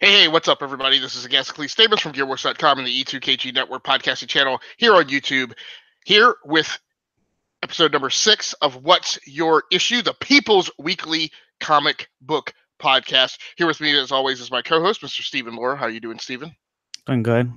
Hey, what's up, everybody? This is Agasicles and Steven from GearWorks.com and the E2KG Network podcasting channel here on YouTube. Here with episode number 6 of What's Your Issue, the People's Weekly Comic Book Podcast. Here with me, as always, is my co-host, Mr. Steven Lohr. How you doing, Steven? Doing good.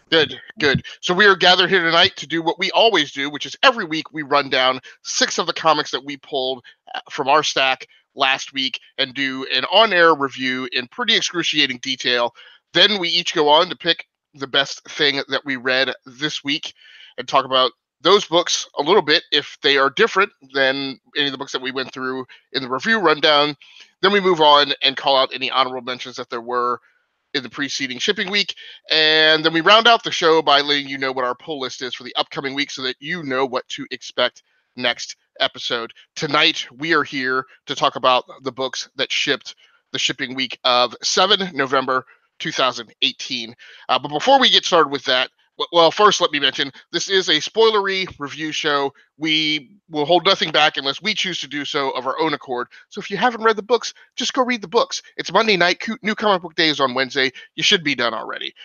Good. So we are gathered here tonight to do what we always do, which is every week we run down 6 of the comics that we pulled from our stack last week and do an on-air review in pretty excruciating detail. Then we each go on to pick the best thing that we read this week and talk about those books a little bit if they are different than any of the books that we went through in the review rundown. Then we move on and call out any honorable mentions that there were in the preceding shipping week. And then we round out the show by letting you know what our pull list is for the upcoming week so that you know what to expect next episode. Tonight, we are here to talk about the books that shipped the shipping week of 7 November 2018. But before we get started with that, well, first let me mention, this is a spoilery review show. We will hold nothing back unless we choose to do so of our own accord. So if you haven't read the books, just go read the books. It's Monday night. New Comic Book Day is on Wednesday. You should be done already.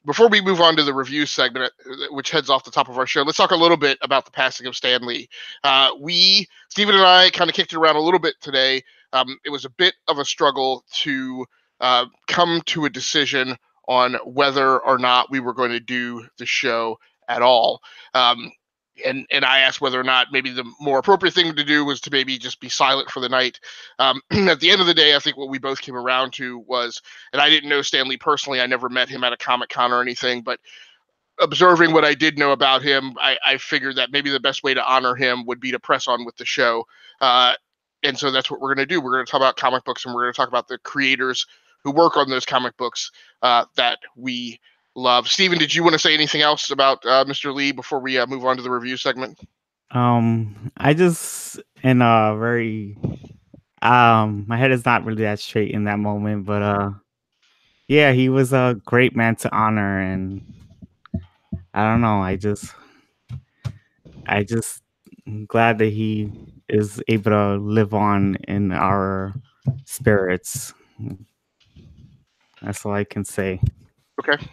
Before we move on to the review segment, which heads off the top of our show, let's talk a little bit about the passing of Stan Lee. Steven and I kind of kicked it around a little bit today. It was a bit of a struggle to come to a decision on whether or not we were going to do the show at all. And I asked whether or not maybe the more appropriate thing to do was to maybe just be silent for the night. At the end of the day, I think what we both came around to was, and I didn't know Stan Lee personally, I never met him at a Comic-Con or anything, but observing what I did know about him, I figured that maybe the best way to honor him would be to press on with the show. And so that's what we're going to do. We're going to talk about comic books, and we're going to talk about the creators who work on those comic books that we love. Steven, did you want to say anything else about Mr. Lee before we move on to the review segment? I just in a very my head is not really that straight in that moment, but yeah, he was a great man to honor, and I don't know, I just I'm glad that he is able to live on in our spirits. That's all I can say. Okay.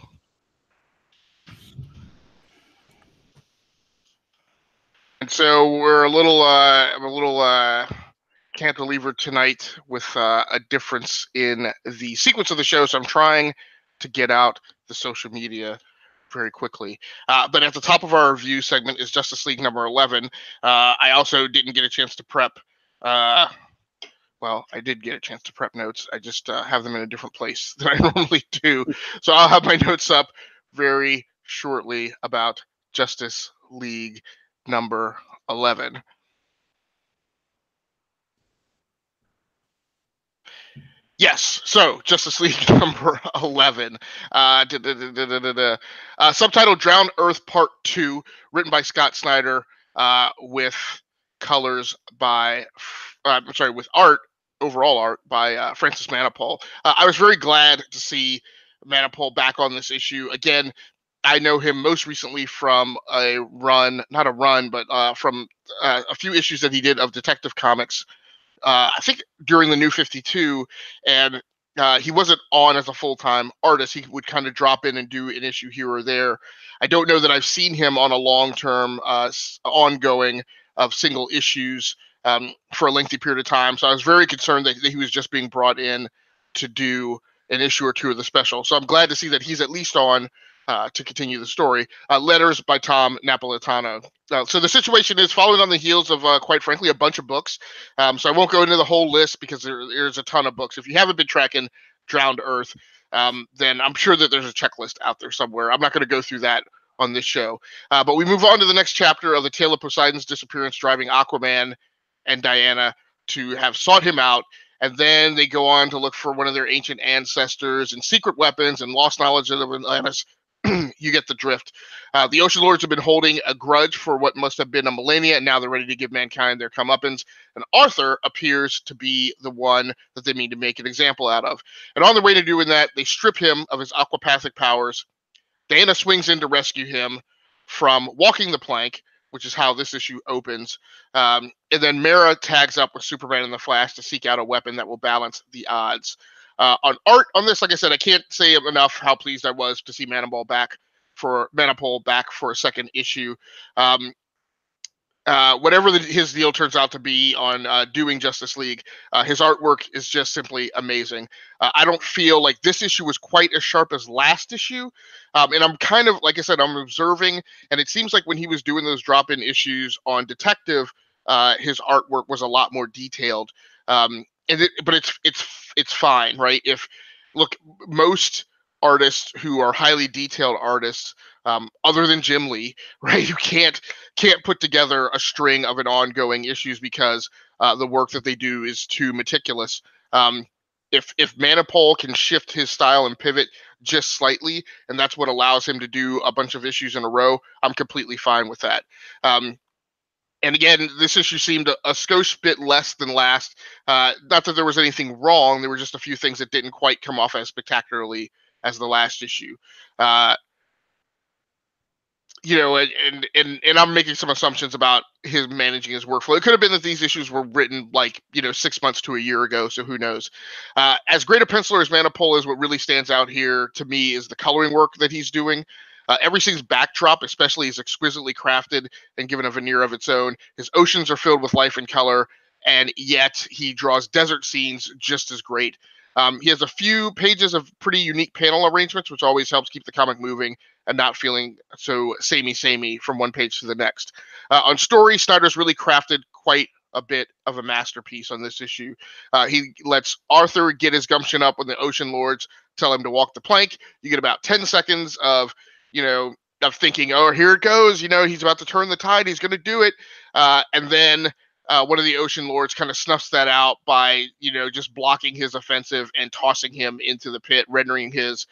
And so we're I'm a little cantilever tonight with a difference in the sequence of the show. So I'm trying to get out the social media very quickly. But at the top of our review segment is Justice League number 11. I also didn't get a chance to prep. Well, I did get a chance to prep notes. I just have them in a different place than I normally do. So I'll have my notes up very shortly about Justice League number 11. Yes, so Justice League number 11. Subtitled Drowned Earth Part 2, written by Scott Snyder, with colors by, with overall art by Francis Manapul. I was very glad to see Manapul back on this issue. Again, I know him most recently from from a few issues that he did of Detective Comics. I think during the New 52, and he wasn't on as a full-time artist. He would kind of drop in and do an issue here or there. I don't know that I've seen him on a long-term ongoing of single issues for a lengthy period of time. So I was very concerned that he was just being brought in to do an issue or two of the special. So I'm glad to see that he's at least on to continue the story. Letters by Tom Napolitano. So the situation is following on the heels of, quite frankly, a bunch of books. So I won't go into the whole list because there's a ton of books. If you haven't been tracking Drowned Earth, then I'm sure that there's a checklist out there somewhere. I'm not going to go through that on this show. But we move on to the next chapter of the tale of Poseidon's disappearance, driving Aquaman and Diana to have sought him out. And then they go on to look for one of their ancient ancestors and secret weapons and lost knowledge of Atlantis. You get the drift. The Ocean Lords have been holding a grudge for what must have been a millennia, and now they're ready to give mankind their comeuppance. And Arthur appears to be the one that they mean to make an example out of. And on their way to doing that, they strip him of his aquapathic powers. Diana swings in to rescue him from walking the plank, which is how this issue opens. And then Mara tags up with Superman and the Flash to seek out a weapon that will balance the odds. On art on this, like I said, I can't say enough how pleased I was to see Manipul back for a second issue. Whatever his deal turns out to be on doing Justice League, his artwork is just simply amazing. I don't feel like this issue was quite as sharp as last issue. And I'm kind of, like I said, I'm observing, and it seems like when he was doing those drop-in issues on Detective, his artwork was a lot more detailed. But it's fine, right? Look, most artists who are highly detailed artists, other than Jim Lee, right, who can't put together a string of an ongoing issues because the work that they do is too meticulous. If Manipul can shift his style and pivot just slightly, and that's what allows him to do a bunch of issues in a row, I'm completely fine with that. And again, this issue seemed a skosh bit less than last. Not that there was anything wrong. There were just a few things that didn't quite come off as spectacularly as the last issue. And I'm making some assumptions about his managing his workflow. It could have been that these issues were written 6 months to a year ago, so who knows? As great a penciler as Manipul is, what really stands out here to me is the coloring work that he's doing. Everything's backdrop, especially, is exquisitely crafted and given a veneer of its own. His oceans are filled with life and color, and yet he draws desert scenes just as great. He has a few pages of pretty unique panel arrangements, which always helps keep the comic moving and not feeling so samey from one page to the next. On story, Snyder's really crafted quite a bit of a masterpiece on this issue. He lets Arthur get his gumption up when the Ocean Lords tell him to walk the plank. You get about 10 seconds of thinking, oh, here it goes. He's about to turn the tide. He's going to do it. And then one of the Ocean Lords kind of snuffs that out by, just blocking his offensive and tossing him into the pit, rendering his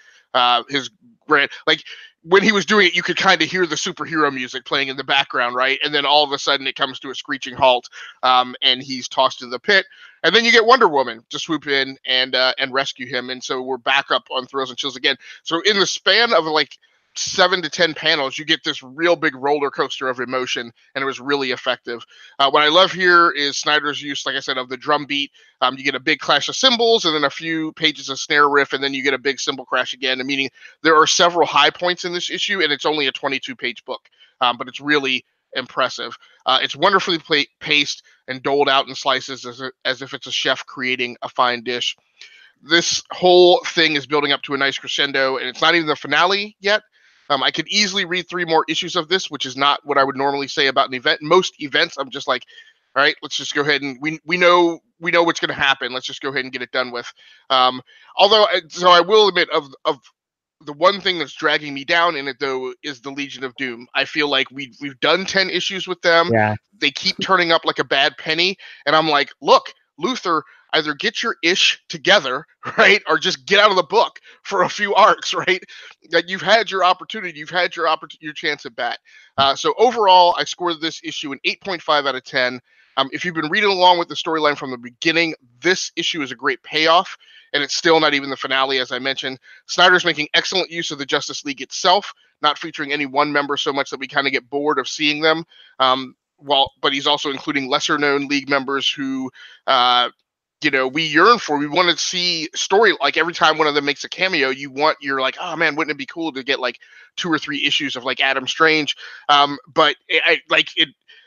grand. Like, when he was doing it, you could kind of hear the superhero music playing in the background, right? And then all of a sudden it comes to a screeching halt, and he's tossed in the pit. And then you get Wonder Woman to swoop in and rescue him. And so we're back up on Thrills and Chills again. So in the span of 7 to 10 panels, you get this real big roller coaster of emotion, and it was really effective. What I love here is Snyder's use, like I said, of the drum beat. You get a big clash of cymbals and then a few pages of snare riff, and then you get a big cymbal crash again, meaning there are several high points in this issue, and it's only a 22-page book, but it's really impressive. It's wonderfully paced and doled out in slices as if it's a chef creating a fine dish. This whole thing is building up to a nice crescendo, and it's not even the finale yet. I could easily read 3 more issues of this, which is not what I would normally say about an event. Most events, I'm just like, all right, let's just go ahead and we know what's going to happen. Let's just go ahead and get it done with. So I will admit, of the one thing that's dragging me down in it, though, is the Legion of Doom. I feel like we've done 10 issues with them. Yeah. They keep turning up like a bad penny, and I'm like, look, Luther, either get your ish together, right, or just get out of the book for a few arcs, right? Like, you've had your opportunity, you've had your chance at bat. So overall, I scored this issue an 8.5 out of 10. If you've been reading along with the storyline from the beginning, this issue is a great payoff, and it's still not even the finale, as I mentioned. Snyder's making excellent use of the Justice League itself, not featuring any one member so much that we kind of get bored of seeing them. But he's also including lesser-known League members who we yearn for. We want to see story, like every time one of them makes a cameo, you're like, oh man, wouldn't it be cool to get 2 or 3 issues of Adam Strange? But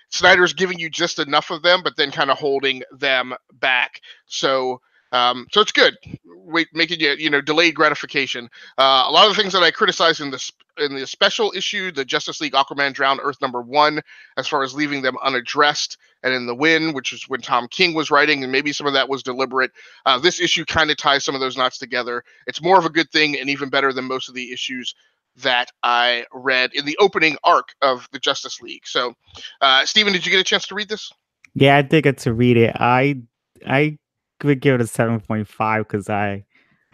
Snyder's giving you just enough of them, but then kind of holding them back. So it's good. Making you delayed gratification. A lot of the things that I criticized in the special issue, the Justice League Aquaman Drowned Earth #1, as far as leaving them unaddressed, and in The Win, which is when Tom King was writing, and maybe some of that was deliberate. This issue kind of ties some of those knots together. It's more of a good thing, and even better than most of the issues that I read in the opening arc of the Justice League. So, Steven, did you get a chance to read this? Yeah, I did get to read it. I would give it a 7.5 because I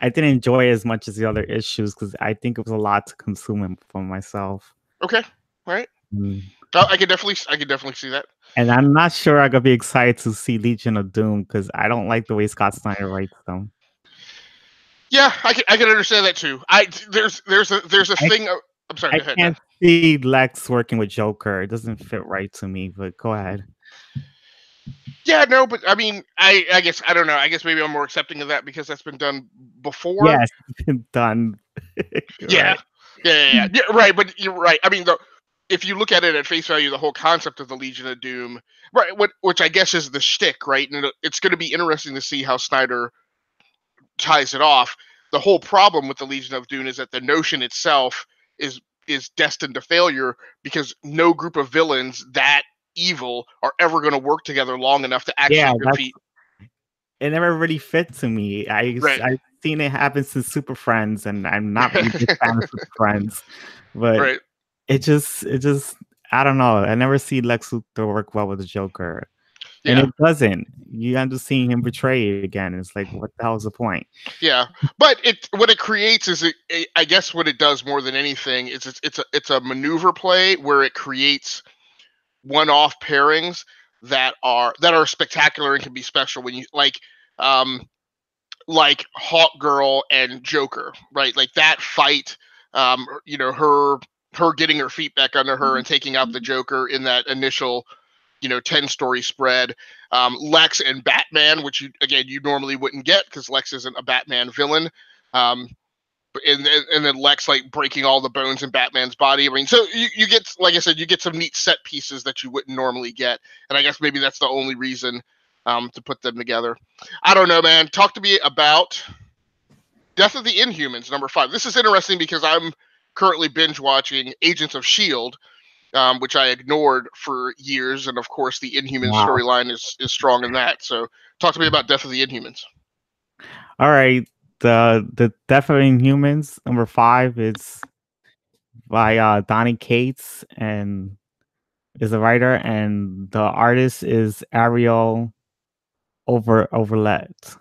didn't enjoy it as much as the other issues because I think it was a lot to consume for myself. Okay, all right. I could definitely see that. And I'm not sure I'm gonna be excited to see Legion of Doom because I don't like the way Scott Snyder writes them. Yeah, I can understand that too. There's a thing. I'm sorry. Go ahead. I can't see Lex working with Joker. It doesn't fit right to me. But go ahead. Yeah, no, but I mean, I guess I don't know. I guess maybe I'm more accepting of that because that's been done before. Yes, it's been done. Yeah, Right. yeah, right. But you're right. I mean, if you look at it at face value, the whole concept of the Legion of Doom, right? Which I guess is the shtick, right? And it's going to be interesting to see how Snyder ties it off. The whole problem with the Legion of Doom is that the notion itself is is destined to failure because no group of villains that evil are ever going to work together long enough to Yeah, actually that's defeat. it never really fit to me. Right. I've seen it happen since Super Friends, and I'm not really a big fan of Super Friends, but Right. it just I don't know. I never see Lex Luthor work well with the Joker, and Yeah. it doesn't. You end up seeing him betray again. It's like, what the hell is the point? Yeah, but it what it creates is I guess what it does more than anything is it's a maneuver play where it creates one-off pairings that are spectacular and can be special when you um like Hawk Girl and Joker, right? Like that fight, her getting her feet back under her and taking out the Joker in that initial 10-story spread. Lex and Batman, which you normally wouldn't get because Lex isn't a Batman villain. um, and then Lex like breaking all the bones in Batman's body. I mean, so you get, like I said, you get some neat set pieces that you wouldn't normally get, and I guess maybe that's the only reason to put them together. I don't know, man. Talk to me about Death of the Inhumans #5. This is interesting because I'm currently binge watching Agents of Shield, which I ignored for years, and of course the Inhumans Wow. storyline is strong in that. So talk to me about Death of the Inhumans. All right. The Death of Inhumans #5 is by Donny Cates and is a writer, and the artist is Ariel Overlet.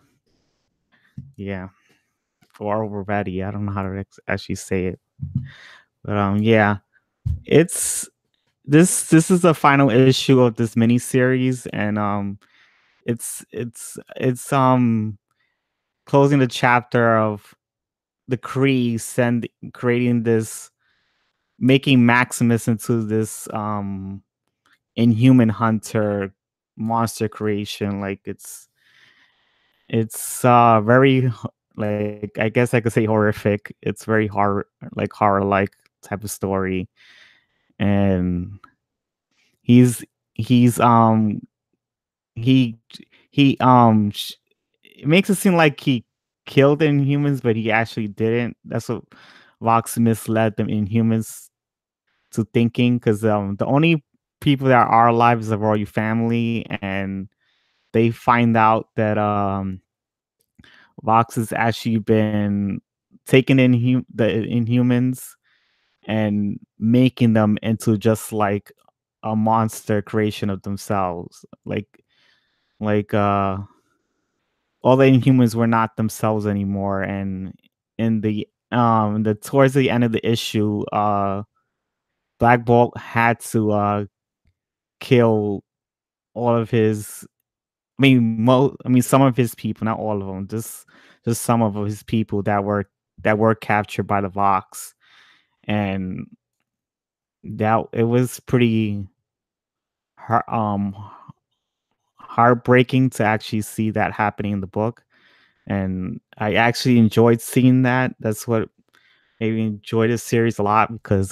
Yeah, or Overvetti. I don't know how to actually say it, but yeah, it's this is the final issue of this mini series, and it's closing the chapter of the Kree creating this, making Maximus into this inhuman hunter monster creation. Like it's very like, I guess I could say horrific. It's very horror like type of story. And he's he's he it makes it seem like he killed Inhumans, but he actually didn't. That's what Vox misled them Inhumans to thinking, because the only people that are alive is the royal family, and they find out that Vox has actually been taking the Inhumans and making them into just like a monster creation of themselves. Like all the Inhumans were not themselves anymore. And in the towards the end of the issue, Black Bolt had to kill all of his, I mean some of his people, not all of them, just some of his people that were captured by the Vox. And that it was pretty heart, heartbreaking to actually see that happening in the book. And I actually enjoyed seeing that. That's what made me enjoy this series a lot, because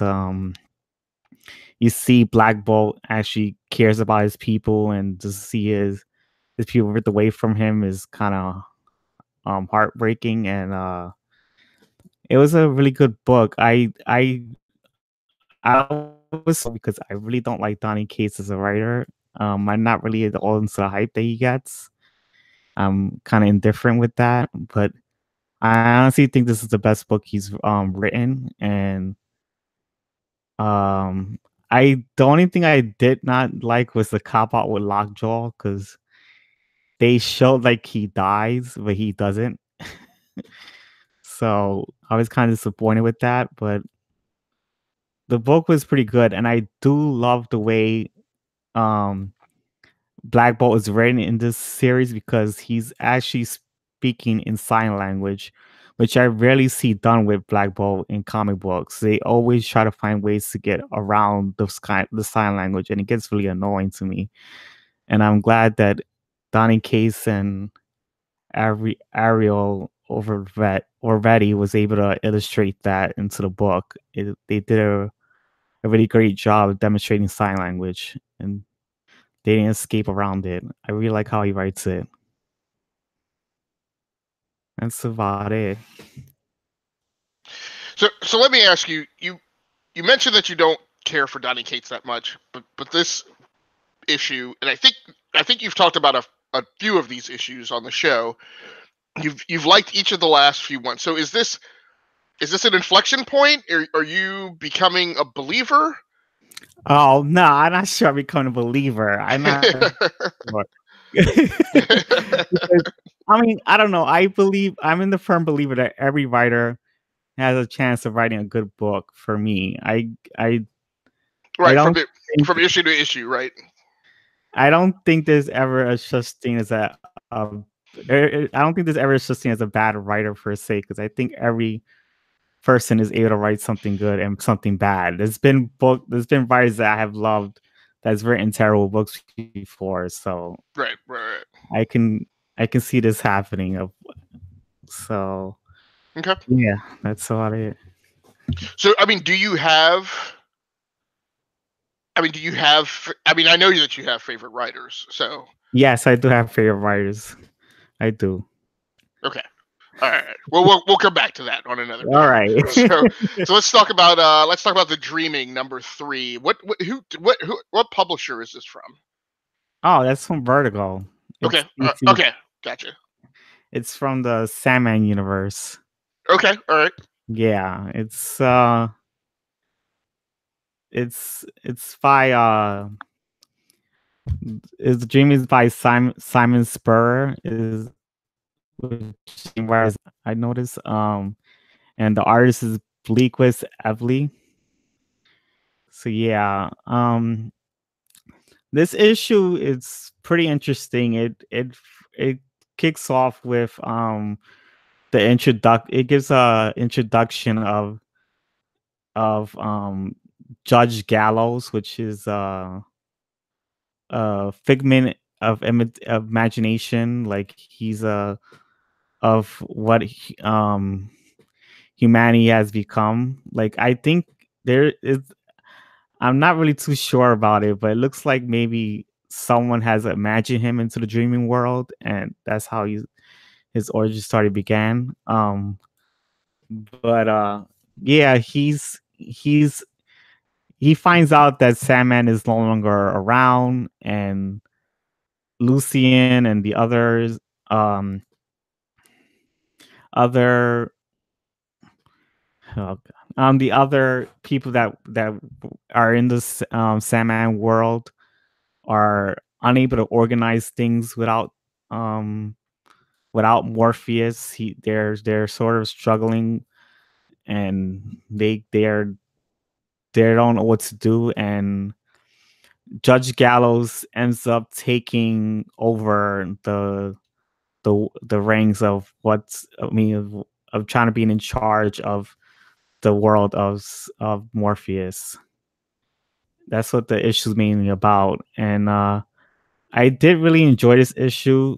you see Black Bolt actually cares about his people, and to see his people ripped away from him is kind of heartbreaking. And it was a really good book. I was so, because I really don't like Donny Cates as a writer. I'm not really at all into the hype that he gets. I'm kind of indifferent with that, but I honestly think this is the best book he's written. And um I the only thing I did not like was the cop out with Lockjaw, because they showed like he dies, but he doesn't. So I was kind of disappointed with that, but the book was pretty good, and I do love the way um Black Bolt is written in this series, because he's actually speaking in sign language, which I rarely see done with Black Bolt in comic books. They always try to find ways to get around the sign language, and it gets really annoying to me. and I'm glad that Donny Case and Ariel Orvetti was able to illustrate that into the book. They did a really great job of demonstrating sign language, and they didn't escape around it. I really like how he writes it. That's about it. So let me ask you. You mentioned that you don't care for Donny Cates that much, but this issue, and I think you've talked about a few of these issues on the show. You've liked each of the last few ones. So is this an inflection point? Are you becoming a believer? Oh no, I'm not sure I'm becoming a believer. I'm not sure. Because, I mean, I don't know. I'm in the firm believer that every writer has a chance of writing a good book. For me, I Right, don't think from issue to issue, right? I don't think there's ever a such thing as I don't think there's ever such thing as a bad writer per se, because I think every person is able to write something good and something bad. There's been writers that I have loved that's written terrible books before, so Right. I can see this happening. So Okay. yeah, that's about it. So I mean, do you have? I mean, I know that you have favorite writers. So Yes, I do have favorite writers. I do. okay. All right. Well, we'll come back to that on another All day. right. So let's talk about the Dreaming #3. What publisher is this from? Oh, that's from Vertigo. It's Okay. DC. Okay. Gotcha. It's from the Sandman universe. Okay. All right. Yeah, it's by the dream is by Simon Spurrier is where I noticed and the artist is Bleakwist Evely. So yeah, this issue is pretty interesting. It kicks off with it gives a introduction of Judge Gallows, which is a figment of imagination. Like he's of what humanity has become. Like I think there is. I'm not really too sure about it, but it looks like maybe someone has imagined him into the dreaming world, and that's how his origin story began. But yeah, he finds out that Sandman is no longer around, and Lucian and the um other oh God, the other people that are in this Sandman world are unable to organize things um without Morpheus. They're sort of struggling, and they don't know what to do, and Judge Gallows ends up taking over the reins of of trying to be in charge of the world of Morpheus. That's what the issue's mainly about, and I did really enjoy this issue.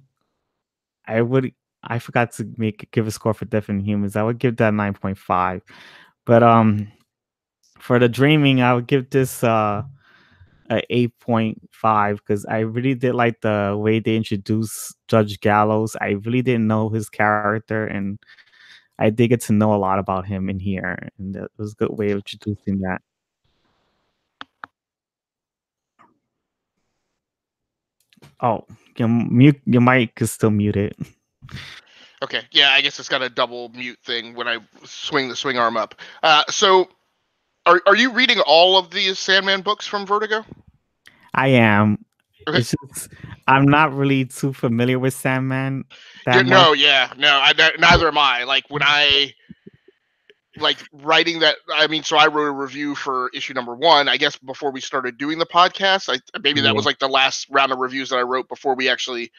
I would I forgot to give a score for Different Humans. I would give that 9.5, but for the Dreaming, I would give this a 8.5 because I really did like the way they introduced Judge Gallows. I really didn't know his character, and I did get to know a lot about him in here, and that was a good way of introducing that. Oh, your mic is still muted. Okay. Yeah, I guess it's got a double mute thing when I swing the swing arm up. So are you reading all of these Sandman books from Vertigo? I am. Okay. It's just I'm not really too familiar with Sandman Yeah, that much. no, yeah, no, neither am I. Like when I writing that, I mean, so I wrote a review for issue #1, I guess before we started doing the podcast. Maybe that Yeah. was like the last round of reviews that I wrote before we actually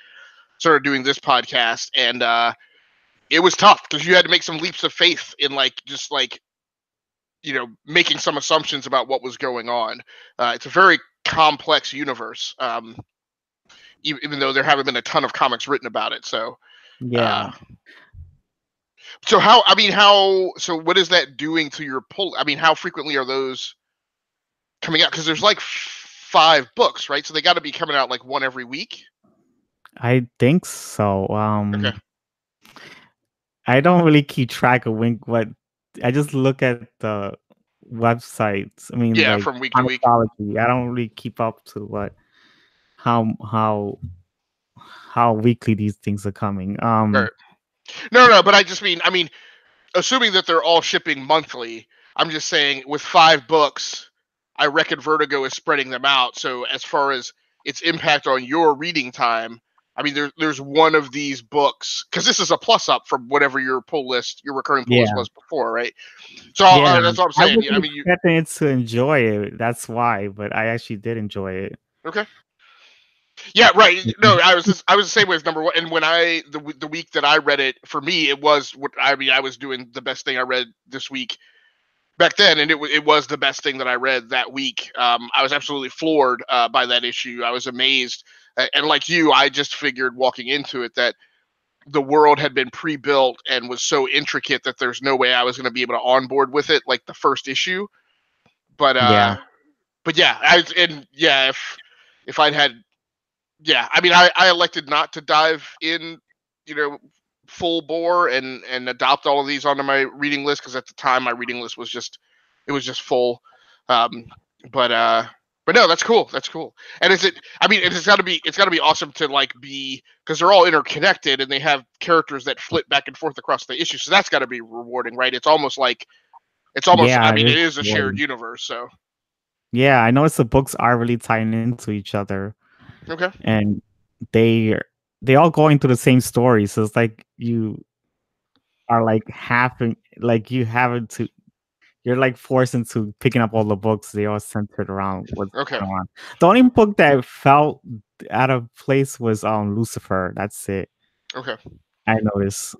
started doing this podcast, and it was tough because you had to make some leaps of faith in making some assumptions about what was going on. It's a very complex universe. even though there haven't been a ton of comics written about it. So, Yeah, uh, so how? I mean, how? So what is that doing to your pull? I mean, how frequently are those coming out? Because there's like 5 books, right? So they got to be coming out like one every week. I think so. Okay. I don't really keep track of what I just look at the websites. I mean, Yeah, like from week to week. Comixology. I don't really keep up to how how how weekly these things are coming. Right. No, but I mean, assuming that they're all shipping monthly, I'm just saying with 5 books, I reckon Vertigo is spreading them out. So as far as its impact on your reading time, I mean, there's one of these books because this is a plus up from whatever your recurring pull list Yeah, was before, right? So yeah. that's what I'm I saying. I wasn't mean, you expecting it to enjoy it. That's why, but I actually did enjoy it. okay? Yeah, right. No, Mhm. I was the same way as number one. And when the week that I read it, for me, it was what I mean. I was doing the best thing I read this week back then, and it was the best thing that I read that week. I was absolutely floored by that issue. I was amazed, and like you, I just figured walking into it that the world had been pre-built and was so intricate that there's no way I was going to be able to onboard with it like the first issue. But Yeah, yeah, if I'd had yeah, I mean, I elected not to dive in, you know, full bore and adopt all of these onto my reading list because at the time my reading list was just it was just full. Um, but uh, but no, that's cool. That's cool. And is it? I mean, it's got to be awesome to like be because they're all interconnected and they have characters that flip back and forth across the issue. So that's got to be rewarding, right? It's almost like it's almost. I yeah. mean, It it is is a shared rewarding. universe. So Yeah, I noticed the books are really tying into each other, okay, and they they all going through the same story. So it's like you are like having like you having to you're like forced into picking up all the books. They all centered around what's okay, going on. The only book that felt out of place was Lucifer. That's it. okay, I noticed.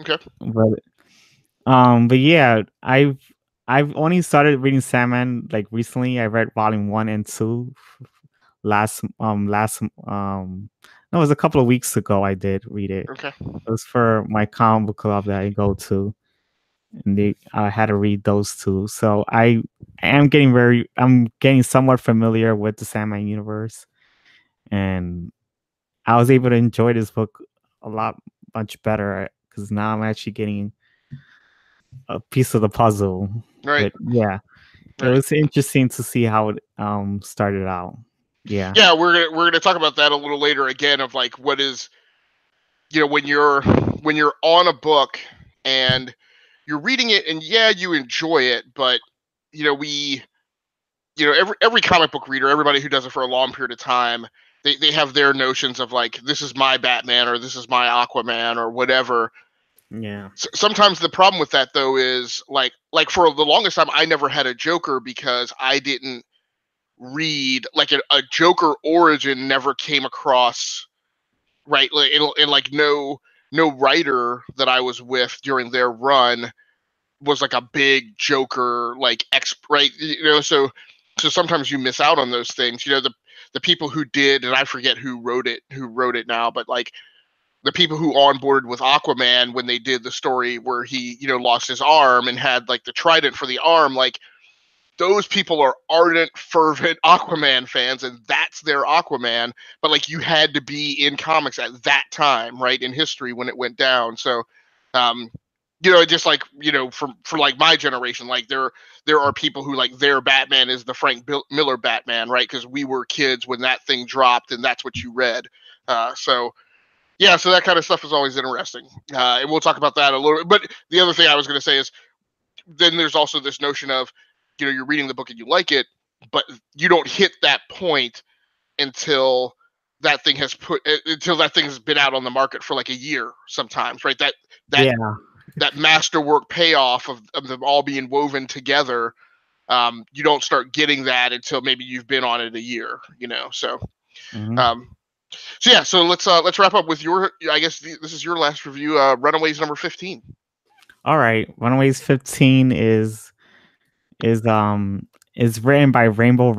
okay, But yeah, I've only started reading Sandman like recently. I read volume 1 and 2 last no, it was a couple of weeks ago. I did read it. okay. It was for my comic book club that I go to, and I had to read those two. So I'm getting somewhat familiar with the Sandman universe, and I was able to enjoy this book a lot much better because now I'm actually getting a piece of the puzzle. Right, But yeah, it right. was interesting to see how it started out. Yeah. Yeah, we're gonna talk about that a little later again of like what is when you're on a book and you're reading it and yeah you enjoy it but we every comic book reader, everybody who does it for a long period of time, they have their notions of like this is my Batman or this is my Aquaman or whatever. Yeah. Sometimes the problem with that though is like for the longest time I never had a Joker because I didn't read like a Joker origin never came across, right? Like and like no writer that I was with during their run was like a big Joker like right, so sometimes you miss out on those things, the people who did, and I forget who wrote it now, but like the people who onboarded with Aquaman when they did the story where he lost his arm and had like the trident for the arm, like those people are ardent, fervent Aquaman fans, and that's their Aquaman. But like, you had to be in comics at that time, right, in history when it went down. So, um, just like for like my generation, like there are people who like their Batman is the Miller Batman, right? Because we were kids when that thing dropped, and that's what you read. So yeah, so that kind of stuff is always interesting, and we'll talk about that a little. But the other thing I was going to say is then there's also this notion of you're reading the book and you like it, but you don't hit that point until until that thing has been out on the market for like a year sometimes, right? That Yeah. that masterwork payoff of them all being woven together, you don't start getting that until maybe you've been on it a year, so Mhm. um so yeah, so let's wrap up with your, I guess this is your last review, Runaways number 15. All right. Runaways 15 is is written by Rainbow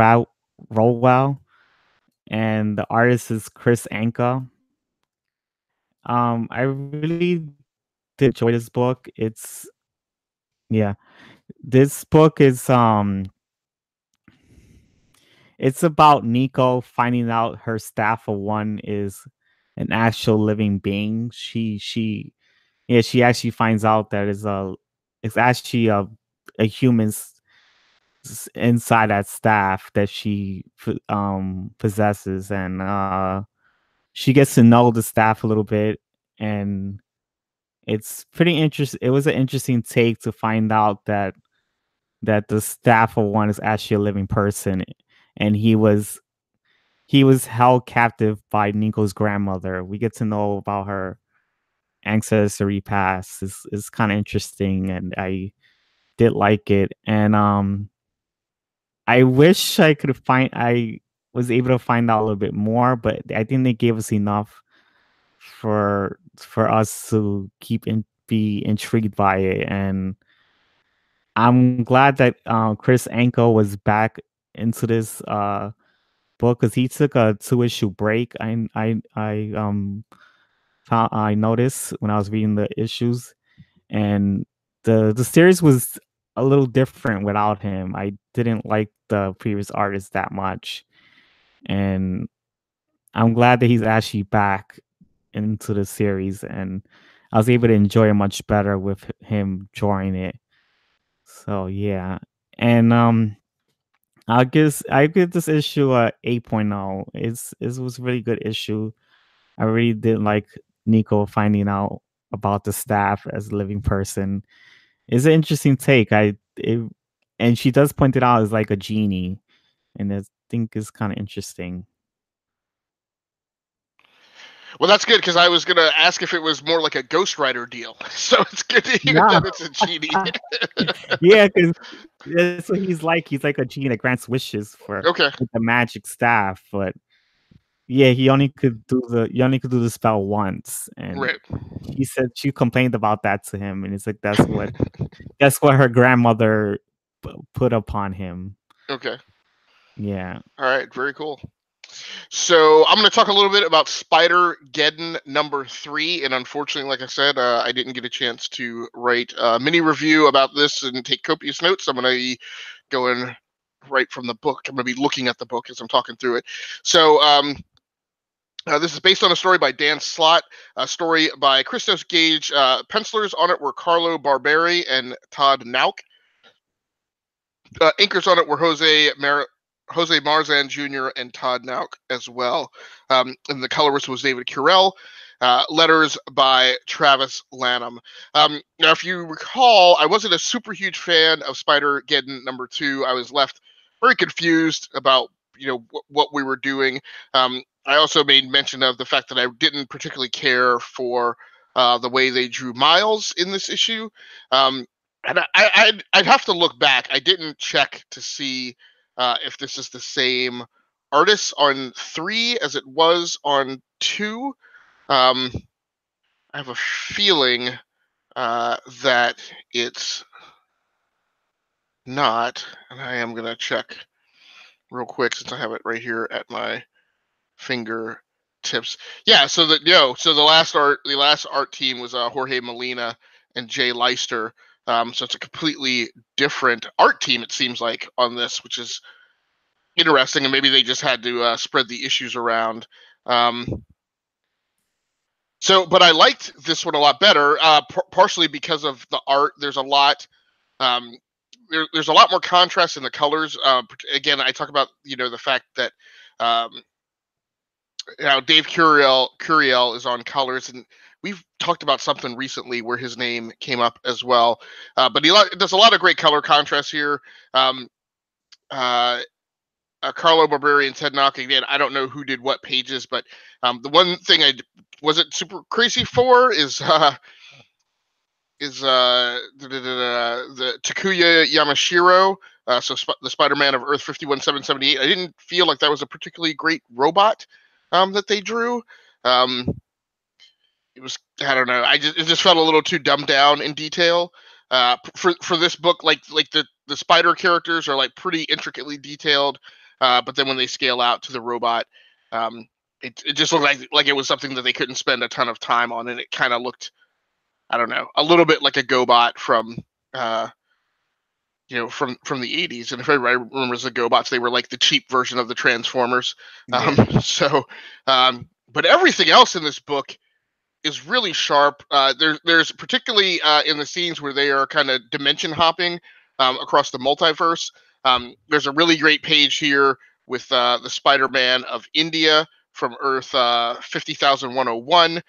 Rowell. and the artist is Chris Anka. I really did enjoy this book. Yeah, this book is it's about Nico finding out her staff of one is an actual living being. She actually finds out that it's actually a human's inside that staff that she possesses, and she gets to know the staff a little bit, and it's pretty interesting. It was an interesting take to find out that the staff of one is actually a living person, and he was held captive by Nico's grandmother. We get to know about her ancestry past. Is kind of interesting, and I did like it. And I wish I was able to find out a little bit more, but I think they gave us enough for us to be intrigued by it. And I'm glad that Chris Anko was back into this book, because he took a 2 issue break. I noticed when I was reading the issues, and the series was a little different without him. I didn't like the previous artist that much, and I'm glad that he's actually back into the series, and I was able to enjoy it much better with him drawing it. So yeah, and I give this issue a 8.0. It was a really good issue. I really did like Nico finding out about the staff as a living person. It's an interesting take. And she does point it out as like a genie, and I think is kind of interesting. Well, that's good, because I was gonna ask if it was more like a Ghost Rider deal. So it's good to hear Yeah, that it's a genie. yeah, because that's what he's like. He's like a genie that grants wishes for Okay, with the magic staff, but yeah, he only could do the spell once, and right. she complained about that to him, and it's like that's what her grandmother put upon him. Okay. Yeah. All right. Very cool. So I'm going to talk a little bit about Spider-Geddon #3, and unfortunately, like I said, I didn't get a chance to write a mini review about this and take copious notes. I'm going to be going right from the book. I'm going to be looking at the book as I'm talking through it. So this is based on a story by Dan Slott, a story by Christos Gage. Pencilers on it were Carlo Barberi and Todd Nauk. Anchors on it were Jose Marzan Jr. and Todd Nauk as well. And the colorist was David Curell. Letters by Travis Lanham. Now, if you recall, I wasn't a super huge fan of Spider-Geddon #2. I was left very confused about what we were doing. I also made mention of the fact that I didn't particularly care for the way they drew Miles in this issue. And I'd have to look back. I didn't check to see if this is the same artist on 3 as it was on 2. I have a feeling that it's not, and I am going to check real quick since I have it right here at my fingertips. Yeah, so the last art team was Jorge Molina and Jay Leister. So it's a completely different art team, it seems like, on this, which is interesting, and maybe they just had to spread the issues around. But I liked this one a lot better, partially because of the art. There's a lot. There's a lot more contrast in the colors. Again, I talk about the fact that Dave Curiel is on colors, and we've talked about something recently where his name came up as well. But he does a lot of great color contrast here. Carlo Barberi and Ted Nauk, again, I don't know who did what pages, but the one thing I wasn't super crazy for is the Takuya Yamashiro, the Spider-Man of Earth 51778. I didn't feel like that was a particularly great robot that they drew. It was, I don't know, it just felt a little too dumbed down in detail. For this book, like the spider characters are like pretty intricately detailed, but then when they scale out to the robot, It just looked like it was something that they couldn't spend a ton of time on, and it kind of looked, I don't know, a little bit like a GoBot from from the 80s. And if everybody remembers the GoBots, they were like the cheap version of the Transformers. Yeah. So, but everything else in this book is really sharp. There's particularly in the scenes where they are kind of dimension hopping across the multiverse. There's a really great page here with the Spider-Man of India from Earth 50,101.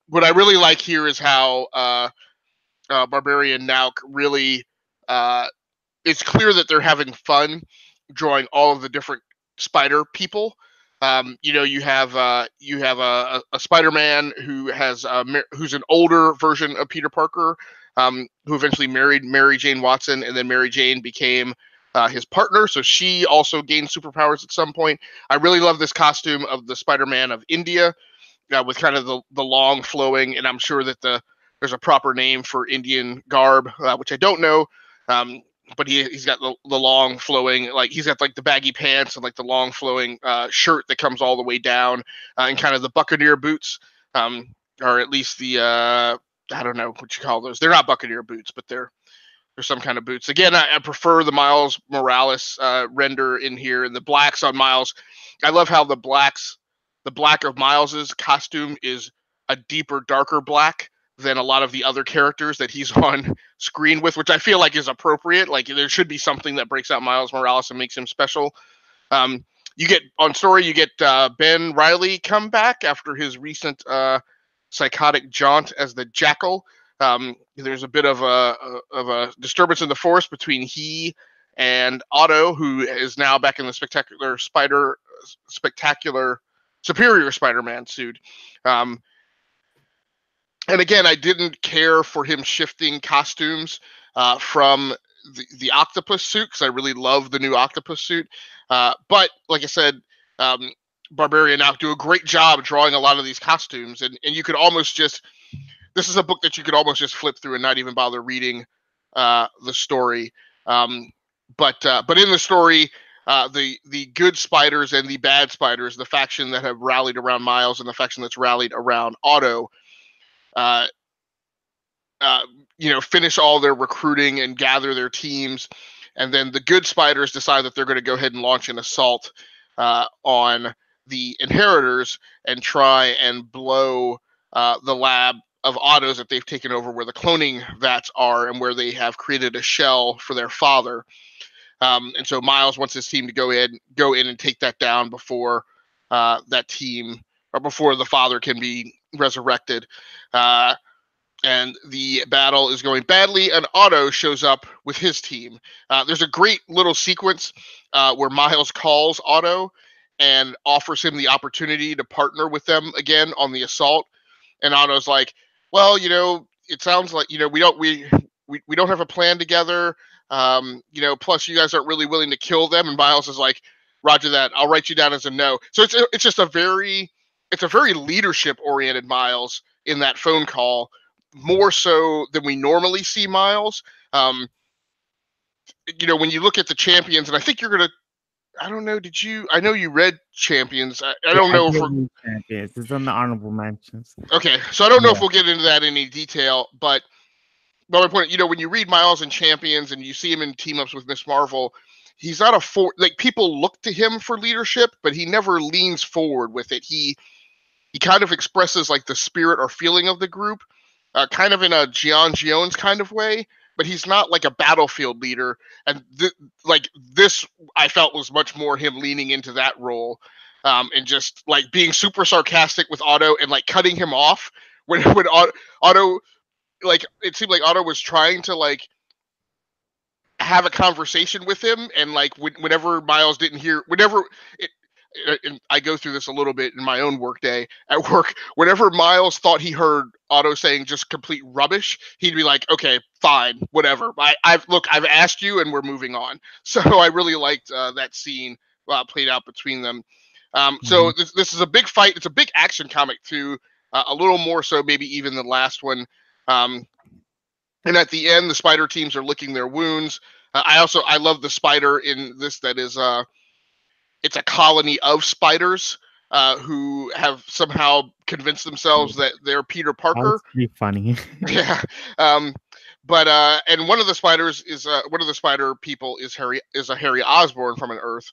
What I really like here is how Barbarian now really it's clear that they're having fun drawing all of the different spider people. You have a Spider-Man who has who's an older version of Peter Parker, who eventually married Mary Jane Watson, and then Mary Jane became his partner. So she also gained superpowers at some point. I really love this costume of the Spider-Man of India, with kind of the long flowing, and I'm sure that there's a proper name for Indian garb, which I don't know. But he's got the long flowing, like he's got like the baggy pants and like the long flowing shirt that comes all the way down, and kind of the Buccaneer boots, or at least the I don't know what you call those. They're not Buccaneer boots, but they're some kind of boots. Again, I prefer the Miles Morales render in here, and the blacks on Miles. I love how the black of Miles's costume is a deeper, darker black than a lot of the other characters that he's on screen with, which I feel like is appropriate. Like there should be something that breaks out Miles Morales and makes him special. You get Ben Reilly come back after his recent psychotic jaunt as the Jackal. There's a bit of a disturbance in the force between he and Otto, who is now back in the Superior Spider-Man suit. And again, I didn't care for him shifting costumes from the octopus suit, because I really love the new octopus suit. But like I said, Barbarian now do a great job drawing a lot of these costumes, and you could almost just, this is a book that you could almost just flip through and not even bother reading the story. But in the story, the good spiders and the bad spiders, the faction that have rallied around Miles and the faction that's rallied around Otto, finish all their recruiting and gather their teams, and then the good spiders decide that they're going to go ahead and launch an assault on the inheritors and try and blow the lab of Otto's that they've taken over, where the cloning vats are and where they have created a shell for their father. And so Miles wants his team to go in and take that down before that team, or before the father can be resurrected. And the battle is going badly, and Otto shows up with his team. There's a great little sequence where Miles calls Otto and offers him the opportunity to partner with them again on the assault. And Otto's like, well, it sounds like, we don't have a plan together. Plus you guys aren't really willing to kill them. And Miles is like, Roger that. I'll write you down as a no. So it's just a very leadership oriented Miles in that phone call, more so than we normally see Miles. When you look at the Champions, and I think you're going to, I don't know, I know you read Champions. I don't know if we're... Champions. It's on the honorable mentions. Okay, so I don't know if we'll get into that in any detail, but my point, when you read Miles in Champions and you see him in team-ups with Miss Marvel, he's not people look to him for leadership, but he never leans forward with it. He kind of expresses like the spirit or feeling of the group, kind of in a Gian Giones kind of way, but he's not like a battlefield leader. And this, I felt, was much more him leaning into that role, and just like being super sarcastic with Otto and like cutting him off when Otto, like, it seemed like Otto was trying to like have a conversation with him, and like whenever Miles didn't hear, and I go through this a little bit in my own workday at work. Whenever Miles thought he heard Otto saying just complete rubbish, he'd be like, "Okay, fine, whatever. I've asked you, and we're moving on." So I really liked that scene played out between them. So this is a big fight. It's a big action comic too, a little more so maybe even the last one. And at the end, the spider teams are licking their wounds. I love the spider in this that is. It's a colony of spiders who have somehow convinced themselves that they're Peter Parker. That's pretty funny. Yeah. But and one of the spiders is one of the spider people is a Harry Osborn from an Earth.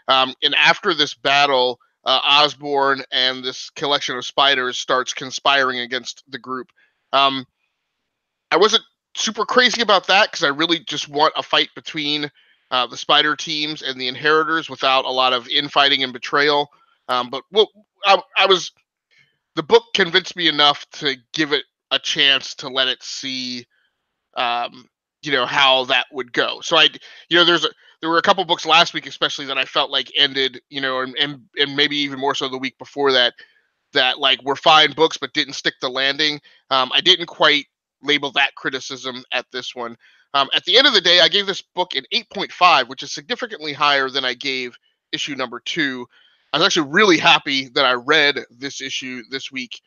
And after this battle, Osborn and this collection of spiders starts conspiring against the group. I wasn't super crazy about that because I really just want a fight between the spider teams and the inheritors without a lot of infighting and betrayal. But well, I was the book convinced me enough to give it a chance to let it see, how that would go. So there were a couple books last week, especially that I felt like ended, and maybe even more so the week before that like were fine books but didn't stick the landing. I didn't quite label that criticism at this one. At the end of the day, I gave this book an 8.5, which is significantly higher than I gave issue number 2. I was actually really happy that I read this issue this week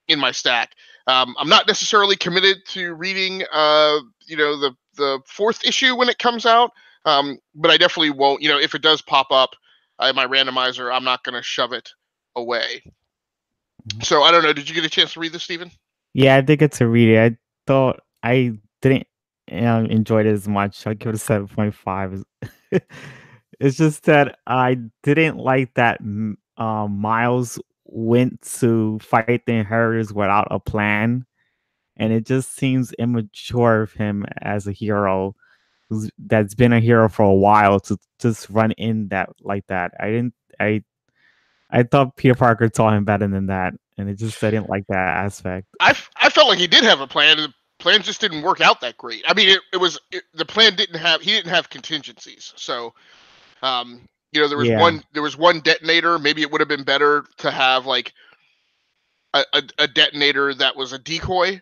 in my stack. I'm not necessarily committed to reading, the 4th issue when it comes out, but I definitely won't. If it does pop up in my randomizer, I'm not going to shove it away. So I don't know. Did you get a chance to read this, Steven? Yeah, I did get to read it. I thought I didn't enjoy it as much. I give it a 7.5. It's just that I didn't like that Miles went to fight the inheritors without a plan, and it just seems immature of him as a hero that's been a hero for a while to just run in that like that. I thought Peter Parker taught him better than that, and I didn't like that aspect. I felt like he did have a plan. The plan just didn't work out that great. I mean, the plan didn't have contingencies. So, there was one detonator. Maybe it would have been better to have like a detonator that was a decoy,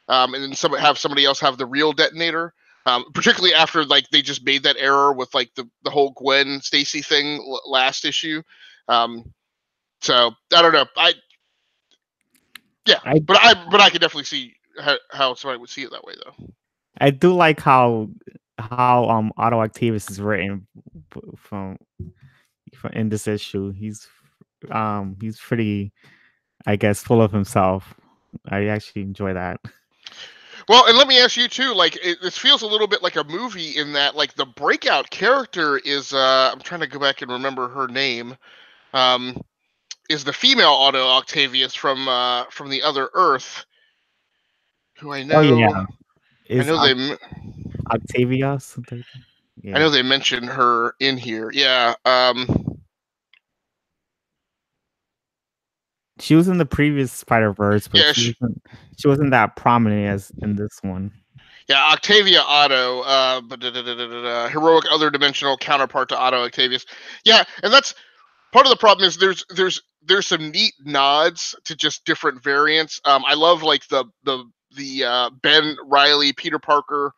and then have somebody else have the real detonator. Particularly after like they just made that error with like the whole Gwen Stacy thing last issue. So I don't know. But I could definitely see how somebody would see it that way, though. I do like how Otto Octavius is written from in this issue. He's pretty, I guess, full of himself. I actually enjoy that. Well, and let me ask you too. Like, this feels a little bit like a movie in that, like, the breakout character is. I'm trying to go back and remember her name. Is the female Otto Octavius from the other Earth, who I know. Oh yeah, I know they Octavia something. Yeah. I know they mentioned her in here. Yeah. She was in the previous Spider-Verse, but yeah, she wasn't that prominent as in this one. Yeah, Octavia Otto, heroic other dimensional counterpart to Otto Octavius. Yeah, and that's part of the problem is there's some neat nods to just different variants. I love like the Ben Reilly Peter Parker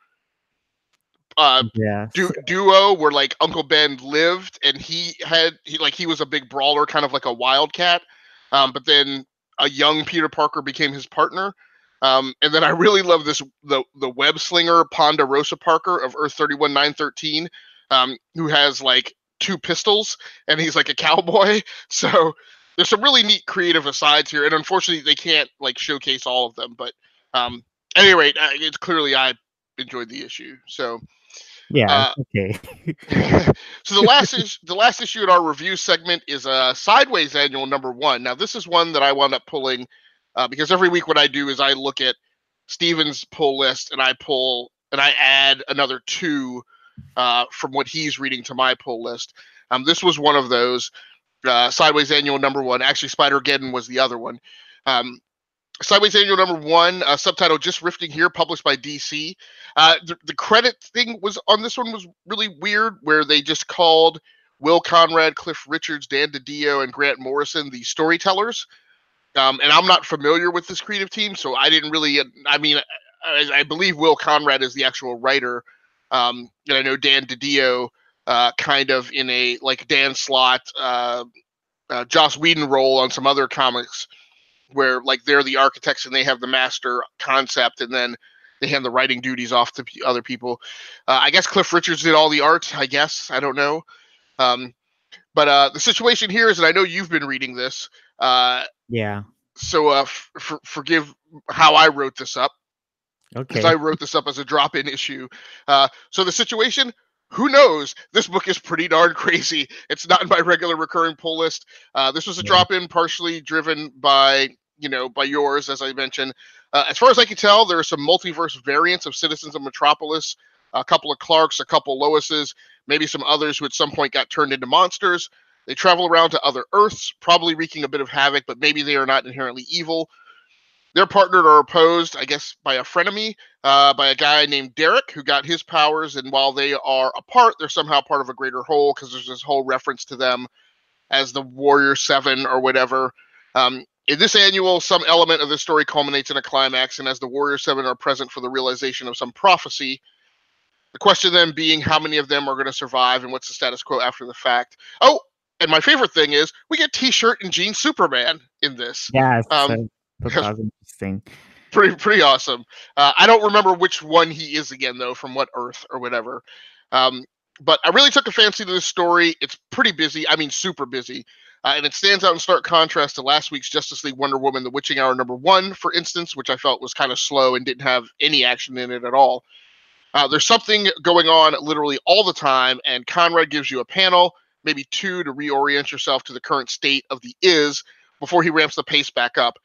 duo where like Uncle Ben lived and he was a big brawler, kind of like a wildcat. But then a young Peter Parker became his partner. And then I really love the web slinger Ponderosa Parker of Earth 31913, who has like 2 pistols and he's like a cowboy. So there's some really neat creative asides here, and unfortunately they can't like showcase all of them. But at any rate, it's clearly I enjoyed the issue. So yeah, okay. So the last issue in our review segment is Sideways Annual number 1. Now this is one that I wound up pulling because every week what I do is I look at Steven's pull list and I add another 2 from what he's reading to my pull list. This was one of those. Sideways Annual number 1. Actually, Spider-Geddon was the other one. Sideways Annual number 1, subtitle Just Rifting Here, published by DC. The credit thing was on this one was really weird, where they just called Will Conrad, Cliff Richards, Dan DiDio, and Grant Morrison the storytellers. And I'm not familiar with this creative team, so I didn't really. I mean, I believe Will Conrad is the actual writer, and I know Dan DiDio, kind of in a like Dan Slott, Joss Whedon role on some other comics, where like they're the architects and they have the master concept, and then they hand the writing duties off to other people. I guess Cliff Richards did all the art. I guess I don't know. But the situation here is, and I know you've been reading this, Yeah. so forgive how I wrote this up, because I Okay. wrote this up as a drop-in issue. So the situation, who knows? This book is pretty darn crazy. It's not in my regular recurring pull list. This was a Yeah. drop-in, partially driven by by yours, as I mentioned. As far as I can tell, there are some multiverse variants of Citizens of Metropolis. A couple of Clarks, a couple Loises, maybe some others who at some point got turned into monsters. They travel around to other Earths, probably wreaking a bit of havoc, but maybe they are not inherently evil. They're partnered or opposed, I guess, by a frenemy, by a guy named Derek, who got his powers. And while they are apart, they're somehow part of a greater whole, because there's this whole reference to them as the Warrior Seven or whatever. In this annual, some element of the story culminates in a climax, and as the Warrior Seven are present for the realization of some prophecy. The question then being how many of them are going to survive and what's the status quo after the fact. Oh, and my favorite thing is we get T-shirt and jeans Superman in this. Yes. Um, That was interesting. pretty awesome. I don't remember which one he is again, though, from what Earth or whatever. But I really took a fancy to this story. It's pretty busy. I mean, super busy. And it stands out in stark contrast to last week's Justice League Wonder Woman, The Witching Hour #1, for instance, which I felt was kind of slow and didn't have any action in it at all. There's something going on literally all the time, and Conrad gives you a panel, maybe two, to reorient yourself to the current state of the is before he ramps the pace back up.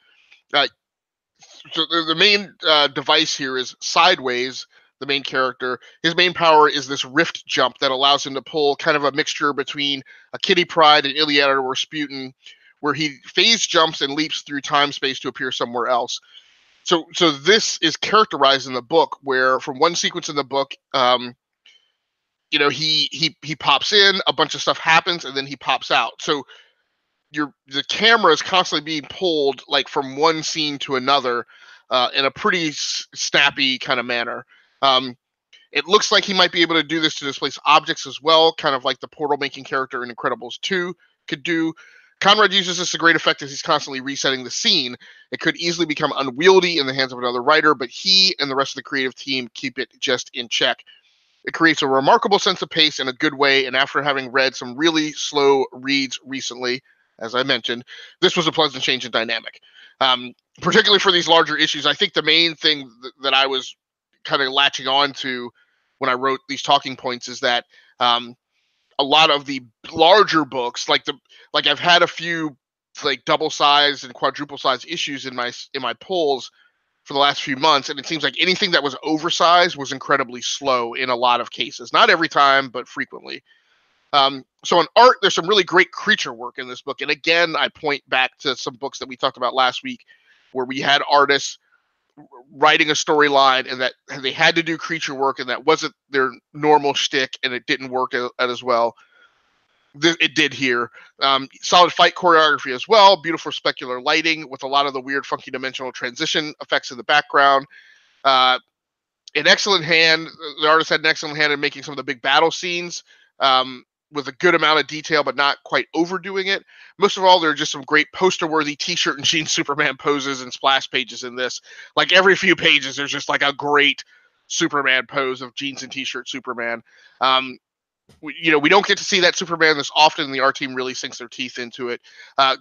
So the main device here is Sideways, the main character. His main power is this rift jump that allows him to pull kind of a mixture between a Kitty Pryde and Iliad or Rasputin, where he phase jumps and leaps through time space to appear somewhere else. So this is characterized in the book, where from one sequence in the book, he pops in, a bunch of stuff happens, and then he pops out. So the camera is constantly being pulled like from one scene to another in a pretty snappy kind of manner. It looks like he might be able to do this to displace objects as well, kind of like the portal making character in Incredibles 2 could do. Conrad uses this to great effect as he's constantly resetting the scene. It could easily become unwieldy in the hands of another writer, but he and the rest of the creative team keep it just in check. It creates a remarkable sense of pace in a good way, and after having read some really slow reads recently, as I mentioned, this was a pleasant change in dynamic. Particularly for these larger issues, I think the main thing that I was kind of latching on to when I wrote these talking points is that a lot of the larger books, like I've had a few like double size and quadruple size issues in my pulls for the last few months, and it seems like anything that was oversized was incredibly slow in a lot of cases. Not every time, but frequently. So in art, there's some really great creature work in this book. And again, I point back to some books that we talked about last week where we had artists writing a storyline and that they had to do creature work, and that wasn't their normal shtick, and it didn't work as well. It did here. Solid fight choreography as well. Beautiful specular lighting with a lot of the weird, funky dimensional transition effects in the background. An excellent hand. The artist had an excellent hand in making some of the big battle scenes with a good amount of detail, but not quite overdoing it. Most of all, there are just some great poster-worthy T-shirt and jeans Superman poses and splash pages in this. Like every few pages, there's just like a great Superman pose of jeans and T-shirt Superman. We don't get to see that Superman this often, and the art team really sinks their teeth into it.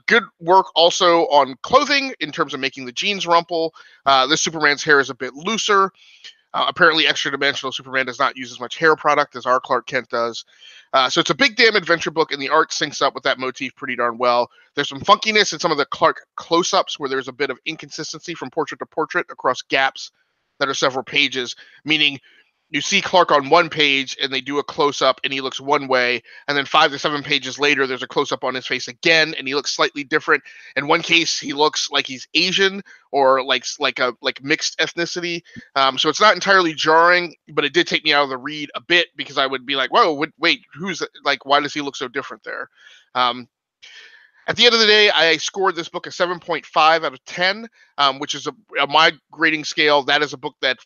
Good work also on clothing in terms of making the jeans rumple. This Superman's hair is a bit looser. Apparently, extra-dimensional Superman does not use as much hair product as our Clark Kent does. So it's a big damn adventure book, and the art syncs up with that motif pretty darn well. There's some funkiness in some of the Clark close-ups where there's a bit of inconsistency from portrait to portrait across gaps that are several pages, meaning you see Clark on one page and they do a close-up and he looks one way, and then 5 to 7 pages later there's a close-up on his face again and he looks slightly different. In one case he looks like he's Asian or like mixed ethnicity. So it's not entirely jarring, but it did take me out of the read a bit because I would be like, whoa, wait, who's like, why does he look so different there? At the end of the day, I scored this book a 7.5 out of 10, which is a my grading scale. That is a book that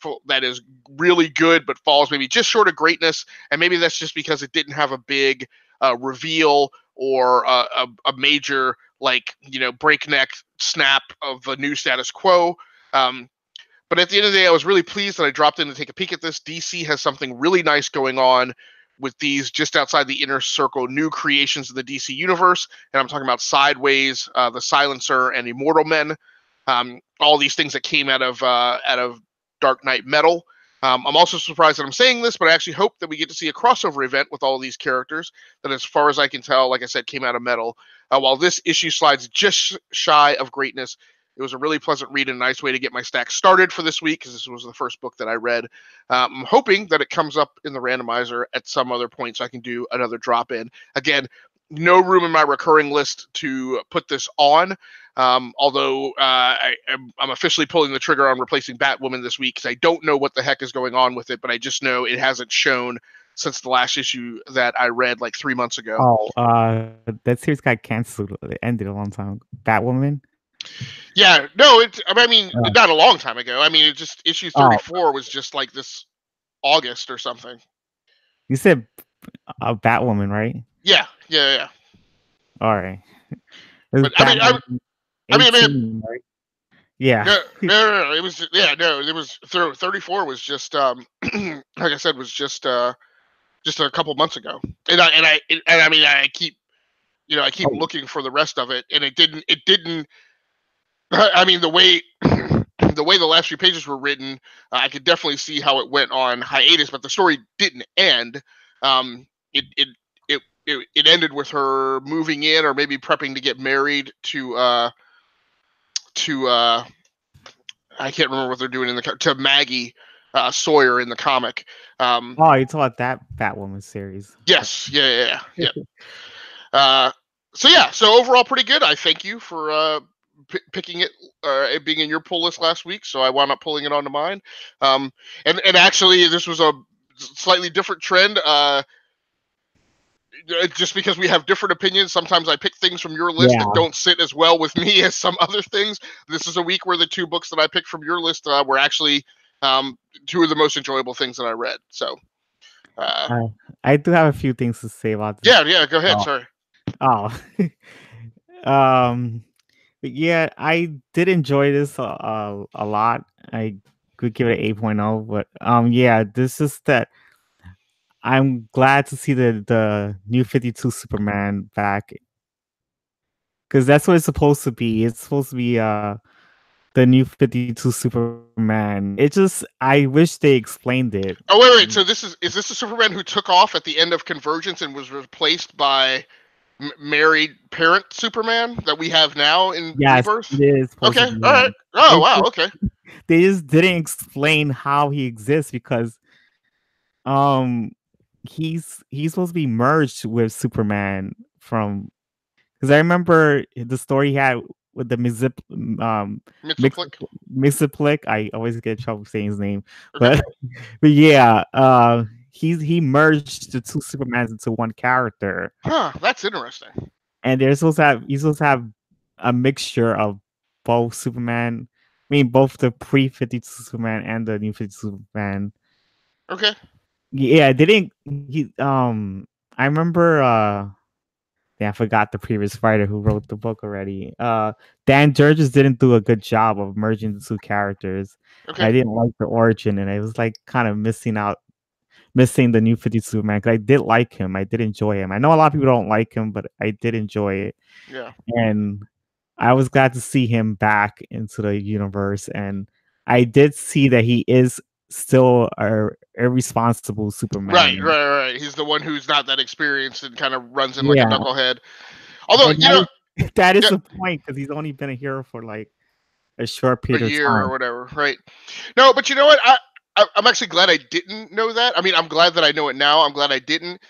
is really good, but falls maybe just short of greatness. And maybe that's just because it didn't have a big reveal or a major breakneck snap of a new status quo. But at the end of the day, I was really pleased that I dropped in to take a peek at this. DC has something really nice going on with these just outside the inner circle new creations of the DC universe. And I'm talking about Sideways, The Silencer, and Immortal Men. All these things that came out of Dark Knight Metal. I'm also surprised that I'm saying this, but I actually hope that we get to see a crossover event with all of these characters that, as far as I can tell, like I said, came out of Metal. While this issue slides just shy of greatness, it was a really pleasant read and a nice way to get my stack started for this week, because this was the first book that I read. I'm hoping that it comes up in the randomizer at some other point so I can do another drop in. Again, no room in my recurring list to put this on. Although I'm officially pulling the trigger on replacing Batwoman this week, because I don't know what the heck is going on with it, but I just know it hasn't shown since the last issue that I read like 3 months ago. Oh, that series got canceled. It ended a long time. Batwoman. Yeah, no, not a long time ago. I mean, it just issue 34 was just like this August or something. You said Batwoman, right? Yeah. All right. But I mean, right? Yeah. No. It was It was 34 was just like I said, was just a couple months ago, and I keep looking for the rest of it, and it didn't. I mean, the way the last few pages were written, I could definitely see how it went on hiatus, but the story didn't end. It ended with her moving in, or maybe prepping to get married to I can't remember what they're doing to Maggie Sawyer in the comic. You talk about that Batwoman series? Yes, yeah. So overall, pretty good. I thank you for picking it, it being in your pull list last week. So I wound up pulling it onto mine. And actually, this was a slightly different trend. Just because we have different opinions, sometimes I pick things from your list that don't sit as well with me as some other things. This is a week where the two books that I picked from your list were actually two of the most enjoyable things that I read. So I do have a few things to say about this. Yeah, go ahead. Sorry. Yeah, I did enjoy this a lot. I could give it an 8.0, but yeah, this is that. I'm glad to see the new 52 Superman back, because that's what it's supposed to be. It's supposed to be the new 52 Superman. I wish they explained it. Oh wait. So is this the Superman who took off at the end of Convergence and was replaced by married parent Superman that we have now in Rebirth? It is. Okay. All right. Oh wow. Okay. They just didn't explain how he exists, because he's supposed to be merged with Superman from, because I remember the story he had with the Mixaplik. I always get in trouble saying his name, okay. but yeah, he merged the two Supermans into one character. Huh, that's interesting. And he's supposed to have a mixture of both Superman. I mean, both the pre-52 Superman and the new 52 Superman. Okay. Yeah, I remember I forgot the previous writer who wrote the book already. Dan Jurgens didn't do a good job of merging the two characters. Okay. I didn't like the origin, and I was like kind of missing the new 52 Superman, because I did like him. I did enjoy him. I know a lot of people don't like him, but I did enjoy it. Yeah. And I was glad to see him back into the universe, and I did see that he is still a irresponsible Superman. Right. He's the one who's not that experienced and kind of runs in like a knucklehead. Although, that is the point, because he's only been a hero for like a short period of time. Or whatever, right? No, but you know what? I'm actually glad I didn't know that. I mean, I'm glad that I know it now. I'm glad I didn't,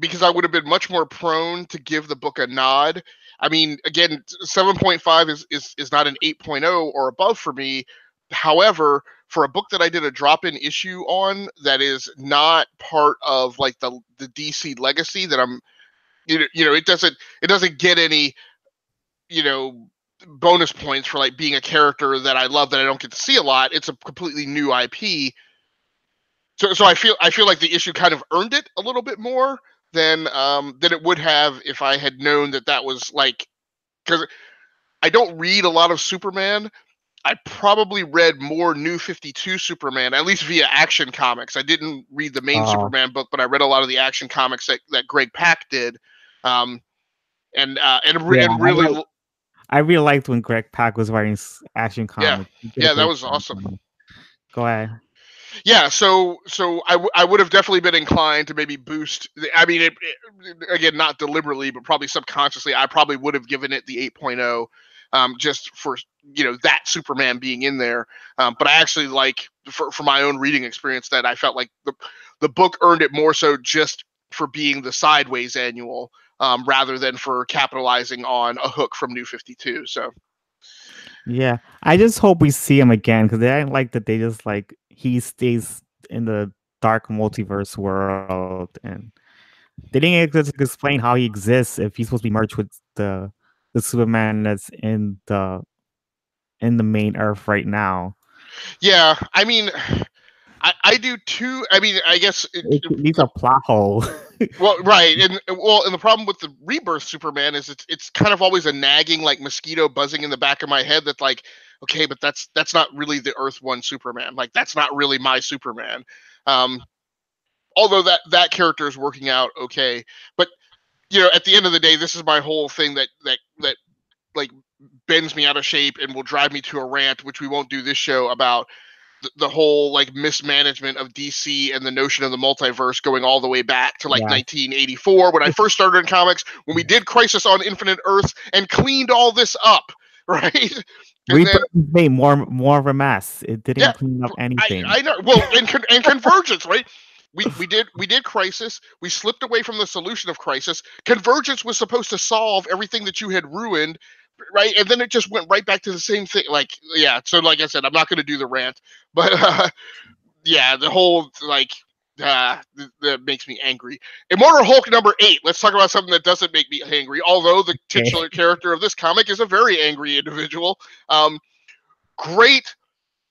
because I would have been much more prone to give the book a nod. I mean, again, 7.5 is not an 8.0 or above for me. However, for a book that I did a drop-in issue on that is not part of like the DC legacy, that I'm, it doesn't get any, bonus points for like being a character that I love that I don't get to see a lot. It's a completely new IP. So I feel like the issue kind of earned it a little bit more than it would have if I had known that was like, because I don't read a lot of Superman. I probably read more New 52 Superman, at least via Action Comics. I didn't read the main Superman book, but I read a lot of the Action Comics that Greg Pak did. And really, I really liked when Greg Pak was writing Action Comics. Yeah, that was awesome. Go ahead. Yeah, so I would have definitely been inclined to maybe boost. I mean, again, not deliberately, but probably subconsciously, I probably would have given it the 8.0, just for that Superman being in there. But I actually like for my own reading experience that I felt like the book earned it more so just for being the sideways annual, rather than for capitalizing on a hook from New 52. So. Yeah, I just hope we see him again because I like that they just like he stays in the dark multiverse world, and they didn't just explain how he exists if he's supposed to be merged with the Superman that's in the main Earth right now. Yeah, I mean, I do too. I mean, I guess it needs a plot hole. Well, right, and the problem with the Rebirth Superman is it's kind of always a nagging like mosquito buzzing in the back of my head that's like, okay, but that's not really the Earth One Superman. Like that's not really my Superman. Although that character is working out okay, but at the end of the day, this is my whole thing that like bends me out of shape and will drive me to a rant, which we won't do this show about. The whole like mismanagement of DC and the notion of the multiverse going all the way back to 1984 when I first started in comics, when we did Crisis on Infinite Earths and cleaned all this up, right? Rebirth made more of a mess. It didn't clean up anything. I know. Well, and Convergence, right? We did Crisis. We slipped away from the solution of Crisis. Convergence was supposed to solve everything that you had ruined, right? And then it just went right back to the same thing. Like, yeah. So, like I said, I'm not going to do the rant, but yeah, the whole that makes me angry. Immortal Hulk number 8. Let's talk about something that doesn't make me angry. Although the titular character of this comic is a very angry individual. Great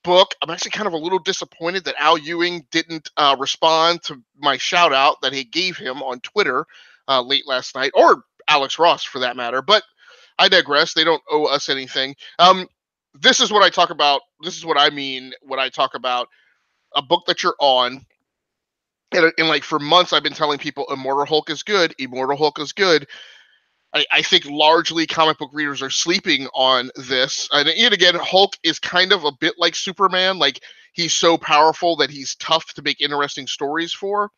book. I'm actually kind of a little disappointed that Al Ewing didn't respond to my shout out that he gave him on Twitter late last night, or Alex Ross for that matter. But I digress. They don't owe us anything. This is what I talk about. This is what I mean when I talk about a book that you're on. And like for months, I've been telling people Immortal Hulk is good. Immortal Hulk is good. I think largely comic book readers are sleeping on this. And yet again, Hulk is kind of a bit like Superman. Like he's so powerful that he's tough to make interesting stories for.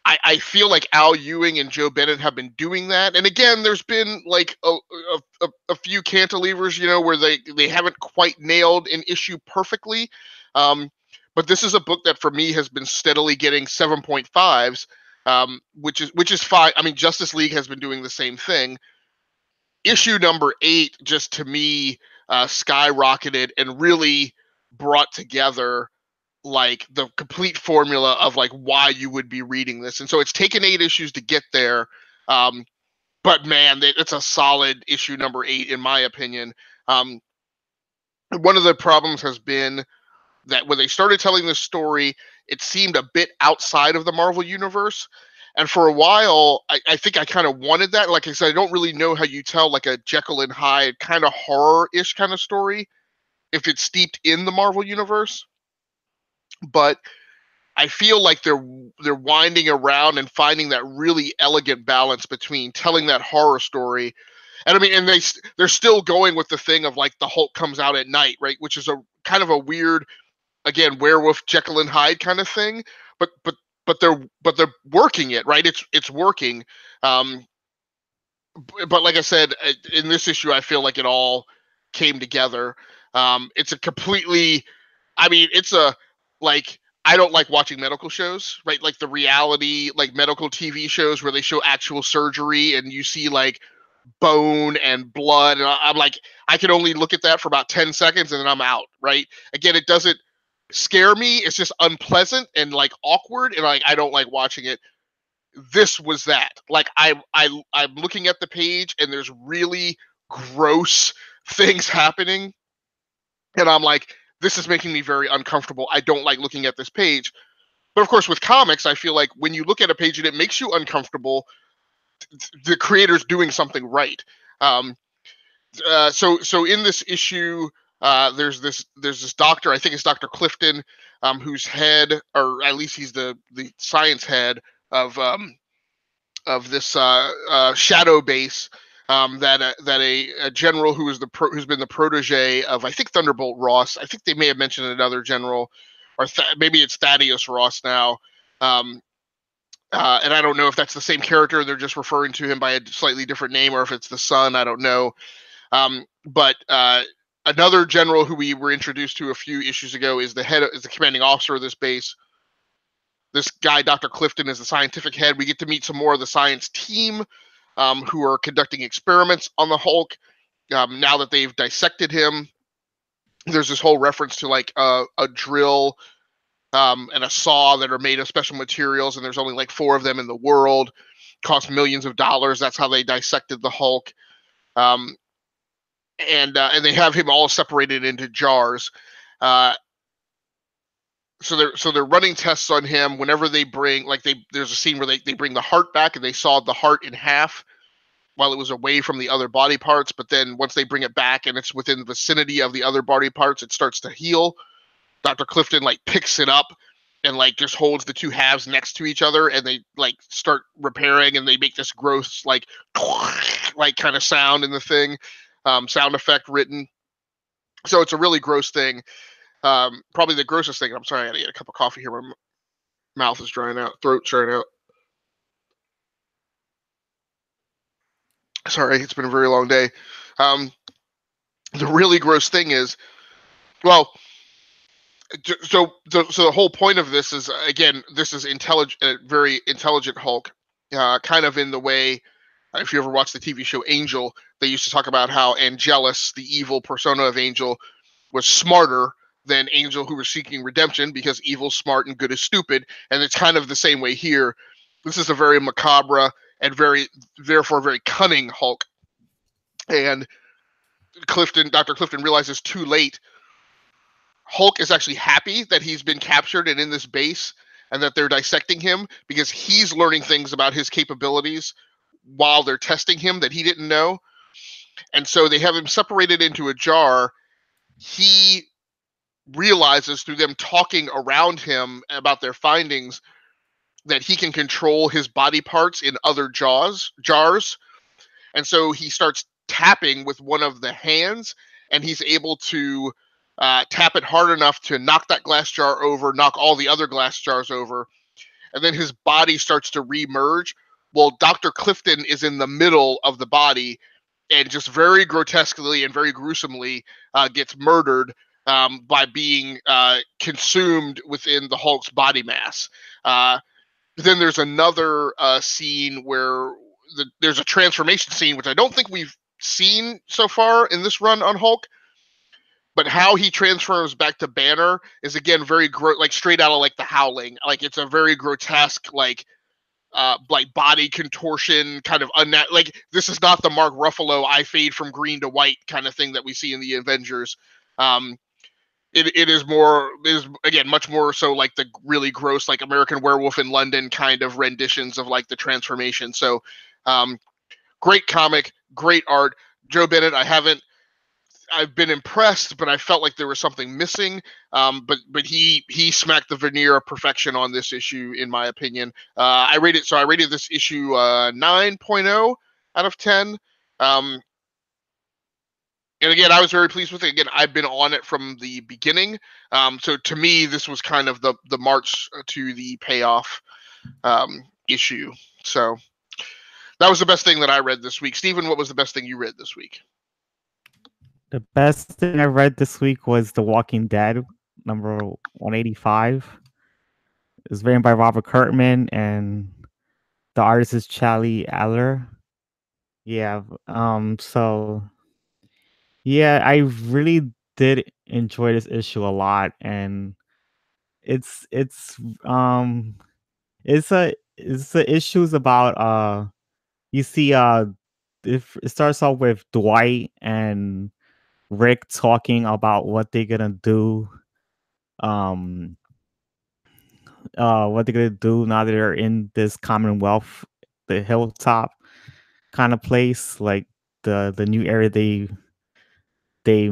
I feel like Al Ewing and Joe Bennett have been doing that. And again, there's been like a few cantilevers, where they haven't quite nailed an issue perfectly. But this is a book that for me has been steadily getting 7.5s, which is fine. I mean, Justice League has been doing the same thing. Issue number 8 just to me skyrocketed and really brought together like the complete formula of like why you would be reading this. And so it's taken 8 issues to get there. But man, it's a solid issue number 8 in my opinion. One of the problems has been that when they started telling this story, it seemed a bit outside of the Marvel universe. And for a while, I think I kind of wanted that. Like I said, I don't really know how you tell like a Jekyll and Hyde kind of horror-ish kind of story if it's steeped in the Marvel universe. But I feel like they're winding around and finding that really elegant balance between telling that horror story. And I mean, and they're still going with the thing of like the Hulk comes out at night, right? Which is a kind of a weird, again, werewolf Jekyll and Hyde kind of thing. But they're working it, right? It's working. But like I said, in this issue, I feel like it all came together. It's a completely, I mean, it's a like. I don't like watching medical shows, right? Like the reality, like medical TV shows where they show actual surgery and you see like bone and blood. And I'm like, I can only look at that for about 10 seconds and then I'm out, right? Again, it doesn't scare me. It's just unpleasant and like awkward. And like, I don't like watching it. This was that. Like I'm looking at the page and there's really gross things happening. And I'm like, this is making me very uncomfortable. I don't like looking at this page. But of course, with comics, I feel like when you look at a page and it makes you uncomfortable, the creator's doing something right. So in this issue, there's this doctor, I think it's Dr. Clifton, whose head, or at least he's the science head of this shadow base, that a general who's been the protege of, I think, Thunderbolt Ross. I think they may have mentioned another general, or maybe it's Thaddeus Ross now. And I don't know if that's the same character. They're just referring to him by a slightly different name, or if it's the son. I don't know. But another general who we were introduced to a few issues ago is the commanding officer of this base. This guy, Dr. Clifton, is the scientific head. We get to meet some more of the science team, who are conducting experiments on the Hulk. Now that they've dissected him, there's this whole reference to like a drill and a saw that are made of special materials, and there's only like 4 of them in the world. Cost millions of dollars. That's how they dissected the Hulk. And they have him all separated into jars. So they're running tests on him whenever they bring, like, there's a scene where they bring the heart back, and they sawed the heart in half while it was away from the other body parts. But then once they bring it back and it's within the vicinity of the other body parts, it starts to heal. Dr. Clifton like picks it up and like just holds the 2 halves next to each other, and they like start repairing, and they make this gross like kind of sound in the thing, sound effect written. So it's a really gross thing. Probably the grossest thing. I'm sorry, I gotta get a cup of coffee here. My mouth is drying out, throat's drying out. Sorry, it's been a very long day. The really gross thing is, well, so the whole point of this is, again, this is very intelligent Hulk, kind of in the way, if you ever watched the TV show Angel, they used to talk about how Angelus, the evil persona of Angel, was smarter than Angel, who was seeking redemption, because evil's smart and good is stupid. And it's kind of the same way here. This is a very macabre and therefore very cunning Hulk. And Dr. Clifton realizes too late Hulk is actually happy that he's been captured and in this base, and that they're dissecting him, because he's learning things about his capabilities while they're testing him that he didn't know. And so they have him separated into a jar. He realizes through them talking around him about their findings that he can control his body parts in other jars. And so he starts tapping with one of the hands, and he's able to tap it hard enough to knock that glass jar over, knock all the other glass jars over, and then his body starts to re-merge. Well, Dr. Clifton is in the middle of the body, and just very grotesquely and very gruesomely gets murdered by being consumed within the Hulk's body mass. Then there's another scene where there's a transformation scene, which I don't think we've seen so far in this run on Hulk. But how he transforms back to Banner is, again, very like straight out of like The Howling. Like, it's a very grotesque, like body contortion kind of like, this is not the Mark Ruffalo I fade from green to white kind of thing that we see in the Avengers. It is again much more so like the really gross, like American Werewolf in London kind of renditions of like the transformation. So great comic, great art. Joe Bennett, I've been impressed, but I felt like there was something missing. But he smacked the veneer of perfection on this issue, in my opinion. I rated this issue 9.0 out of 10. And again, I was very pleased with it. Again, I've been on it from the beginning. So to me, this was kind of the march to the payoff issue. So that was the best thing that I read this week. Steven, what was the best thing you read this week? The best thing I read this week was The Walking Dead, number 185. It's written by Robert Kirkman, and the artist is Charlie Adler. Yeah. So yeah, I really did enjoy this issue a lot, and it's the issues about you see it starts off with Dwight and Rick talking about what they're gonna do, what they're gonna do now that they're in this Commonwealth, the hilltop kind of place, like the new area they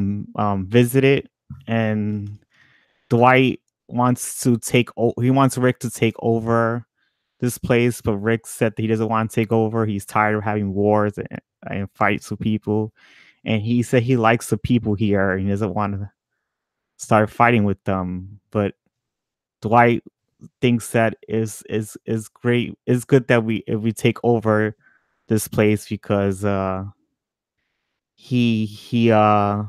visited, and Dwight he wants Rick to take over this place, but Rick said that he doesn't want to take over. He's tired of having wars and fights with people, and he said he likes the people here and he doesn't want to start fighting with them. But Dwight thinks that is great. It's good that if we take over this place because he he uh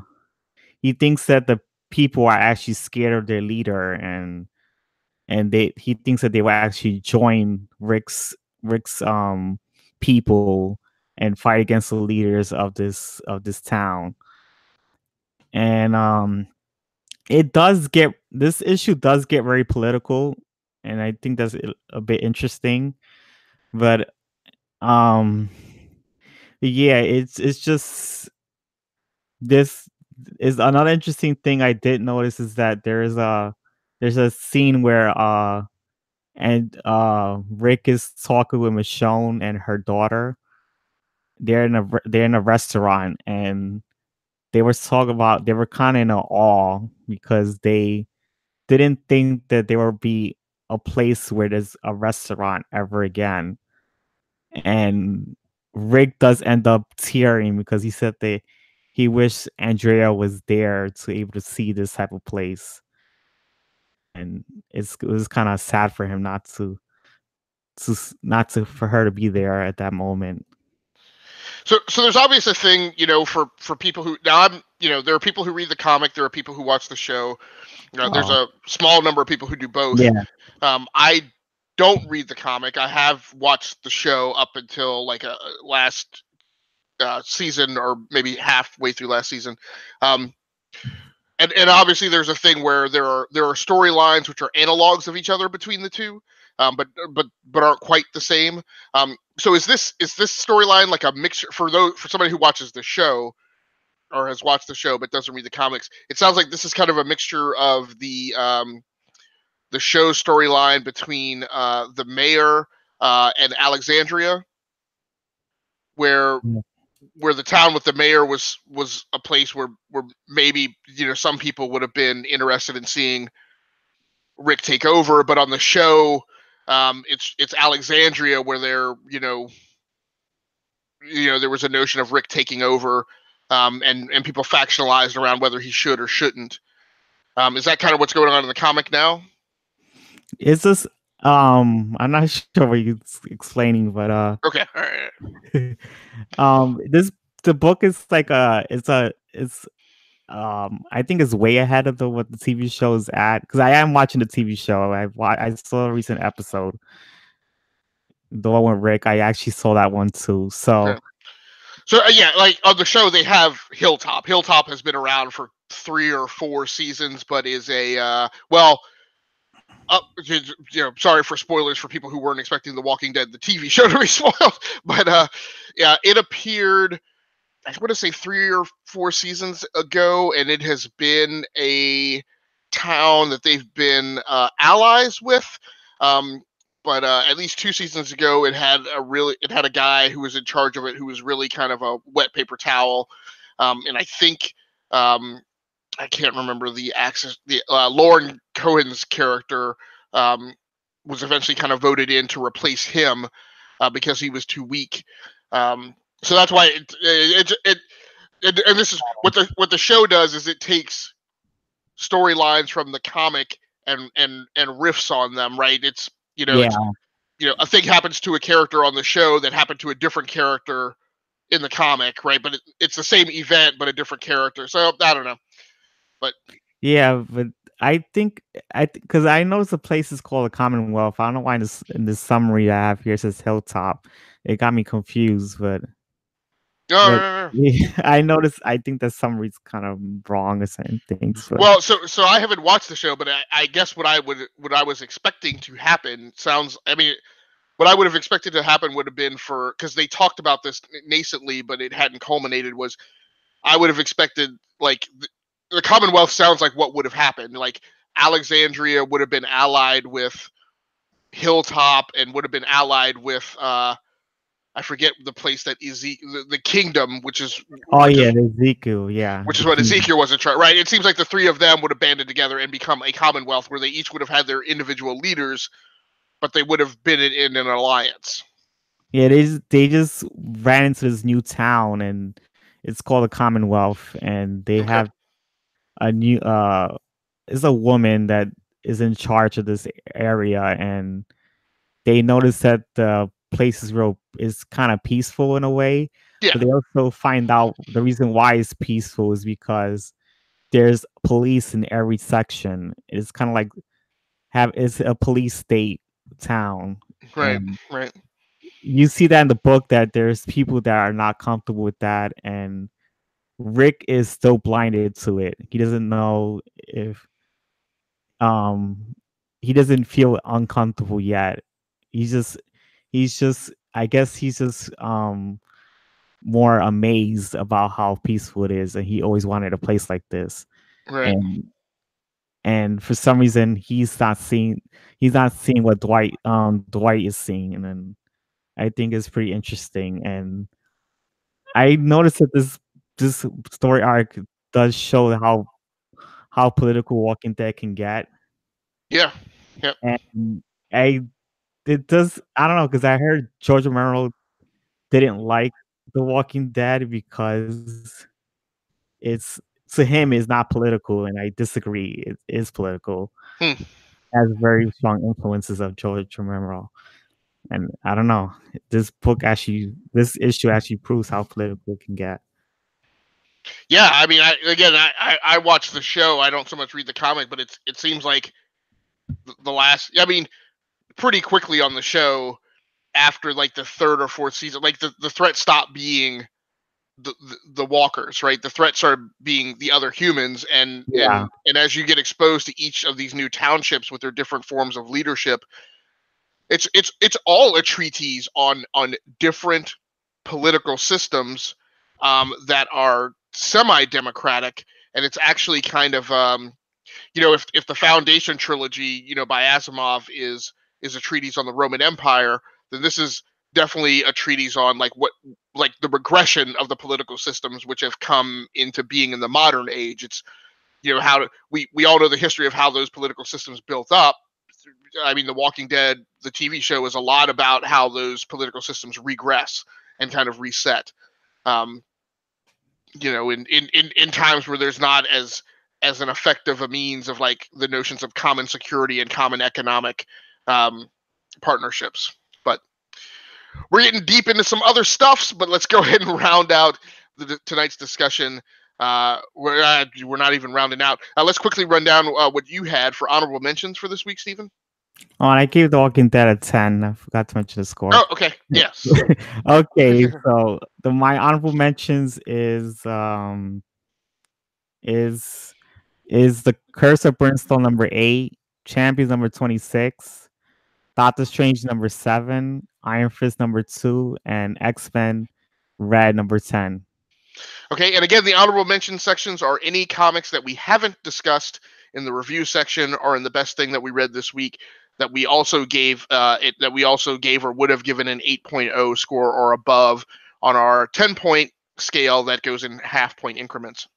he thinks that the people are actually scared of their leader, and he thinks that they will actually join Rick's people and fight against the leaders of this town. And this issue does get very political, and I think that's a bit interesting. But um yeah, it's just this is another interesting thing I did notice is that there's a scene where Rick is talking with Michonne and her daughter. They're in a restaurant, and they were kind of in awe because they didn't think that there would be a place where there's a restaurant ever again. And Rick does end up tearing because he said that he wished Andrea was there to able to see this type of place. And it was kind of sad for him not to for her to be there at that moment. So there's obviously a thing, for people who now there are people who read the comic, there are people who watch the show. There's a small number of people who do both. Yeah. I don't read the comic. I have watched the show up until like a last season, or maybe halfway through last season. And obviously there's a thing where there are storylines which are analogs of each other between the two, but aren't quite the same. So is this storyline like a mixture for somebody who watches the show or has watched the show but doesn't read the comics? It sounds like this is kind of a mixture of the show storyline between the mayor and Alexandria, where the town with the mayor was a place where maybe some people would have been interested in seeing Rick take over, but on the show it's Alexandria where there was a notion of Rick taking over, and people factionalized around whether he should or shouldn't. Is that kind of what's going on in the comic now? Is this I'm not sure what you're explaining, but okay, all right. The book is like I think it's way ahead of what the TV show is at, because I am watching the TV show. I saw a recent episode, the one with Rick. I actually saw that one too. So okay. So yeah, like on the show they have Hilltop. Hilltop has been around for 3 or 4 seasons, but is a sorry for spoilers for people who weren't expecting The Walking Dead, the TV show, to be spoiled. But yeah, it appeared, I want to say 3 or 4 seasons ago, and it has been a town that they've been allies with. But at least 2 seasons ago, it had a guy who was in charge of it who was really kind of a wet paper towel. And I think I can't remember the Lauren Cohen's character was eventually kind of voted in to replace him because he was too weak. So that's why and this is what the show does, is it takes storylines from the comic and riffs on them, right? It's a thing happens to a character on the show that happened to a different character in the comic, right? But it's the same event but a different character. So I don't know, but yeah, but I think because I know the place is called the Commonwealth. I don't know why in this summary I have here it says Hilltop. It got me confused, but yeah, I noticed. I think the summary's kind of wrong or certain things. But. Well, so I haven't watched the show, but I guess what I was expecting to happen sounds. I mean, what I would have expected to happen would have been because they talked about this nascently, but it hadn't culminated. Was I would have expected like the Commonwealth sounds like what would have happened. Like Alexandria would have been allied with Hilltop and would have been allied with I forget the place that the kingdom, which is Ezekiel, yeah, which is the what kingdom. Ezekiel was in charge, right? It seems like the three of them would have banded together and become a commonwealth where they each would have had their individual leaders, but they would have been in an alliance. Yeah, they just ran into this new town, and it's called the Commonwealth, and they Okay. have a new it's a woman that is in charge of this area, and they notice that the place is kind of peaceful in a way, Yeah. but they also find out the reason why it's peaceful is because there's police in every section. It's kind of like it's a police state town, Right. and Right. you see that in the book that there's people that are not comfortable with that, and Rick is still blinded to it. He doesn't know if um he doesn't feel uncomfortable yet. He's just I guess he's just more amazed about how peaceful it is, and he always wanted a place like this. Right. And for some reason he's not seeing what Dwight is seeing, and then I think it's pretty interesting. And I noticed that this story arc does show how political Walking Dead can get. Yeah. Yep. And I it does I don't know, because I heard George Romero didn't like The Walking Dead because it's to him is not political, and I disagree. It is political. Hmm. Has very strong influences of George Romero. And I don't know. This issue actually proves how political it can get. Yeah. I mean, I watch the show. I don't so much read the comic, but it seems like the last. I mean, pretty quickly on the show after like the third or fourth season, like the threat stopped being the walkers, right? The threat started being the other humans, and Yeah. as you get exposed to each of these new townships with their different forms of leadership, it's all a treatise on different political systems that are semi-democratic, and it's actually kind of if the Foundation trilogy, by Asimov is a treatise on the Roman Empire, then this is definitely a treatise on like the regression of the political systems which have come into being in the modern age. It's how we all know the history of how those political systems built up. I mean, The Walking Dead, the TV show, is a lot about how those political systems regress and kind of reset. Um, in times where there's not as an effective a means of like the notions of common security and common economic partnerships. But we're getting deep into some other stuffs, but let's go ahead and round out tonight's discussion. We're not even rounding out. Let's quickly run down what you had for honorable mentions for this week, Stephen. Oh, and I gave The Walking Dead a 10. I forgot to mention the score. Oh, okay. Yes. Okay, so my honorable mentions is The Curse of Brimstone number 8, Champions number 26, Doctor Strange number 7, Iron Fist number 2, and X-Men Red number 10. Okay, and again, the honorable mention sections are any comics that we haven't discussed in the review section or in the best thing that we read this week that we also gave or would have given an 8.0 score or above on our 10-point scale that goes in half-point increments.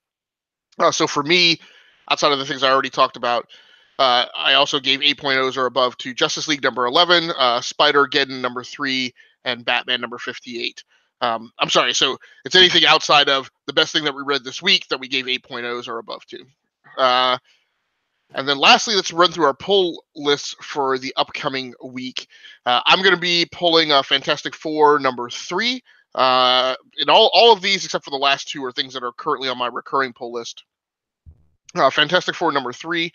So for me, outside of the things I already talked about, I also gave 8.0s or above to Justice League number 11, Spider-Geddon number 3, and Batman number 58. I'm sorry, so it's anything outside of the best thing that we read this week that we gave 8.0s or above to. And then lastly, let's run through our pull lists for the upcoming week. I'm going to be pulling Fantastic Four number 3. And all of these, except for the last two, are things that are currently on my recurring pull list. Fantastic Four number 3.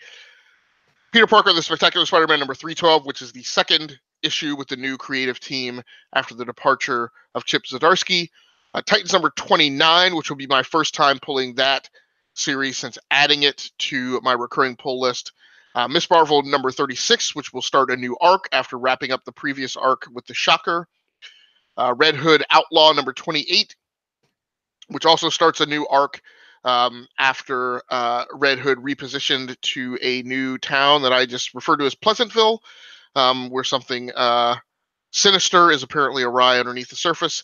Peter Parker, the Spectacular Spider-Man number 312, which is the second issue with the new creative team after the departure of Chip Zdarsky. Titans number 29, which will be my first time pulling that series since adding it to my recurring pull list. Miss Marvel number 36, which will start a new arc after wrapping up the previous arc with the Shocker. Red Hood Outlaw number 28, which also starts a new arc after Red Hood repositioned to a new town that I just referred to as Pleasantville, where something Sinister is apparently awry underneath the surface.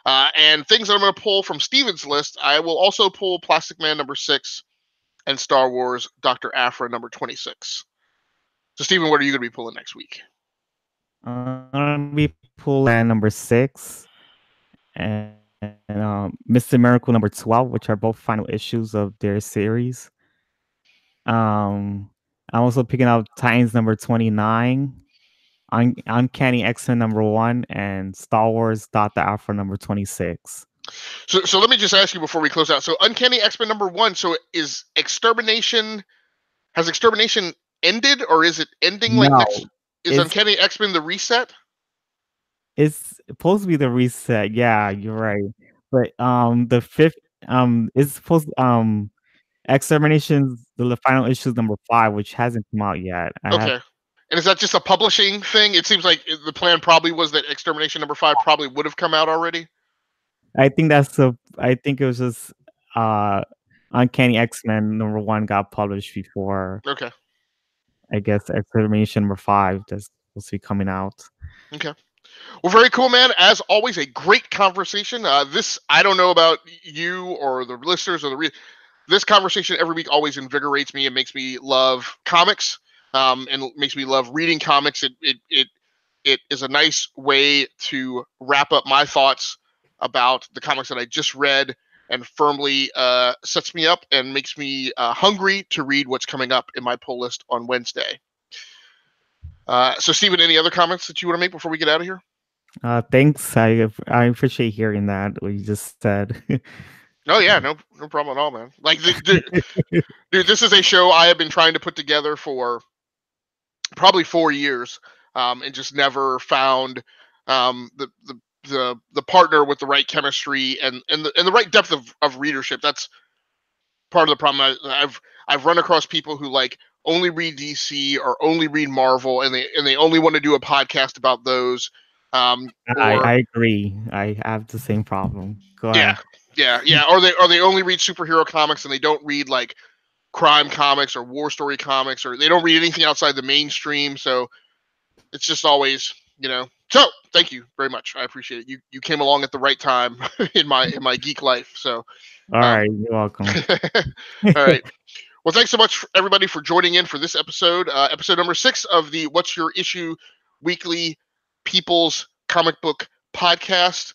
And things that I'm going to pull from Steven's list, I will also pull Plastic Man number 6 and Star Wars Dr. Aphra number 26. So, Steven, what are you going to be pulling next week? I'm gonna be pulling number 6 and Mr. Miracle number 12, which are both final issues of their series. I'm also picking up Titans number 29, Uncanny X-Men number 1, and Star Wars Dr. Aphra number 26. So let me just ask you before we close out. So Uncanny X-Men number 1. So has Extermination ended, or is it ending like No, next? Is it's Uncanny X-Men the reset? it's supposed to be the reset. Yeah, you're right. But the fifth it's supposed Extermination's the final issue is number 5, which hasn't come out yet. Okay. And is that just a publishing thing? It seems like the plan probably was that Extermination number 5 probably would have come out already. I think it was just Uncanny X-Men number 1 got published before. Okay. I guess Extermination number 5 that's supposed to be coming out. Okay. Well, very cool, man. As always, a great conversation. This, I don't know about you or the listeners or this conversation every week always invigorates me and makes me love comics, and makes me love reading comics. It is a nice way to wrap up my thoughts about the comics that I just read, and firmly sets me up and makes me hungry to read what's coming up in my pull list on Wednesday. So, Steven, any other comments that you want to make before we get out of here? Thanks. I appreciate hearing that, what you just said. Oh yeah, no problem at all, man. Like, dude, this is a show I have been trying to put together for probably 4 years, and just never found the partner with the right chemistry and the right depth of readership. That's part of the problem. I've run across people who like only read DC or only read Marvel, and they only want to do a podcast about those. I agree. I have the same problem. Go ahead. Yeah. Or they only read superhero comics and they don't read like crime comics or war story comics, or they don't read anything outside the mainstream. So it's just always, So thank you very much. I appreciate it. You came along at the right time in my geek life. So all right, you're welcome. All right. Well, thanks so much, everybody, for joining in for this episode, episode number 6 of the What's Your Issue Weekly People's Comic Book Podcast.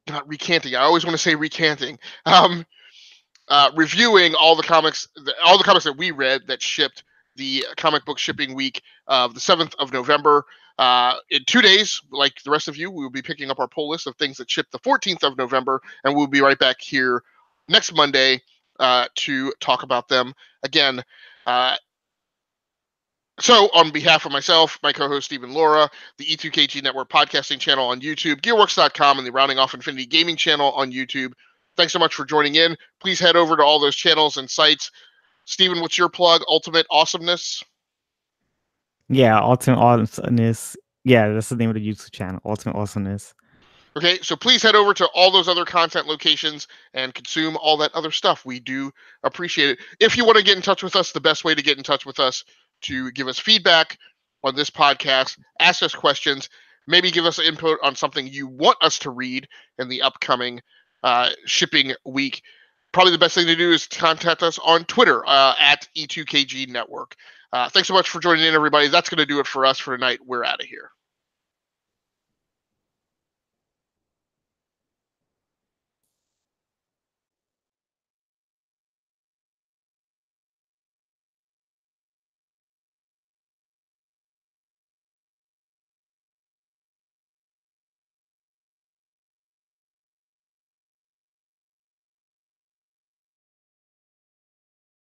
Not recanting. I always want to say recanting. Reviewing all the comics that we read that shipped the comic book shipping week of the 7th of November. In 2 days, like the rest of you, we will be picking up our pull list of things that shipped the 14th of November, and we'll be right back here next Monday to talk about them again. So on behalf of myself, my co-host Stephen Laura, the E2KG Network podcasting channel on YouTube, Gearworks.com, and the Rounding Off Infinity gaming channel on YouTube, thanks so much for joining in. Please head over to all those channels and sites. Stephen, what's your plug? Ultimate Awesomeness? Yeah, Ultimate Awesomeness. Yeah, that's the name of the YouTube channel, Ultimate Awesomeness. Okay, so please head over to all those other content locations and consume all that other stuff. We do appreciate it. If you want to get in touch with us, the best way to get in touch with us to give us feedback on this podcast, ask us questions, maybe give us input on something you want us to read in the upcoming shipping week. Probably the best thing to do is contact us on Twitter at E2KG Network. Thanks so much for joining in, everybody. That's going to do it for us for tonight. We're out of here.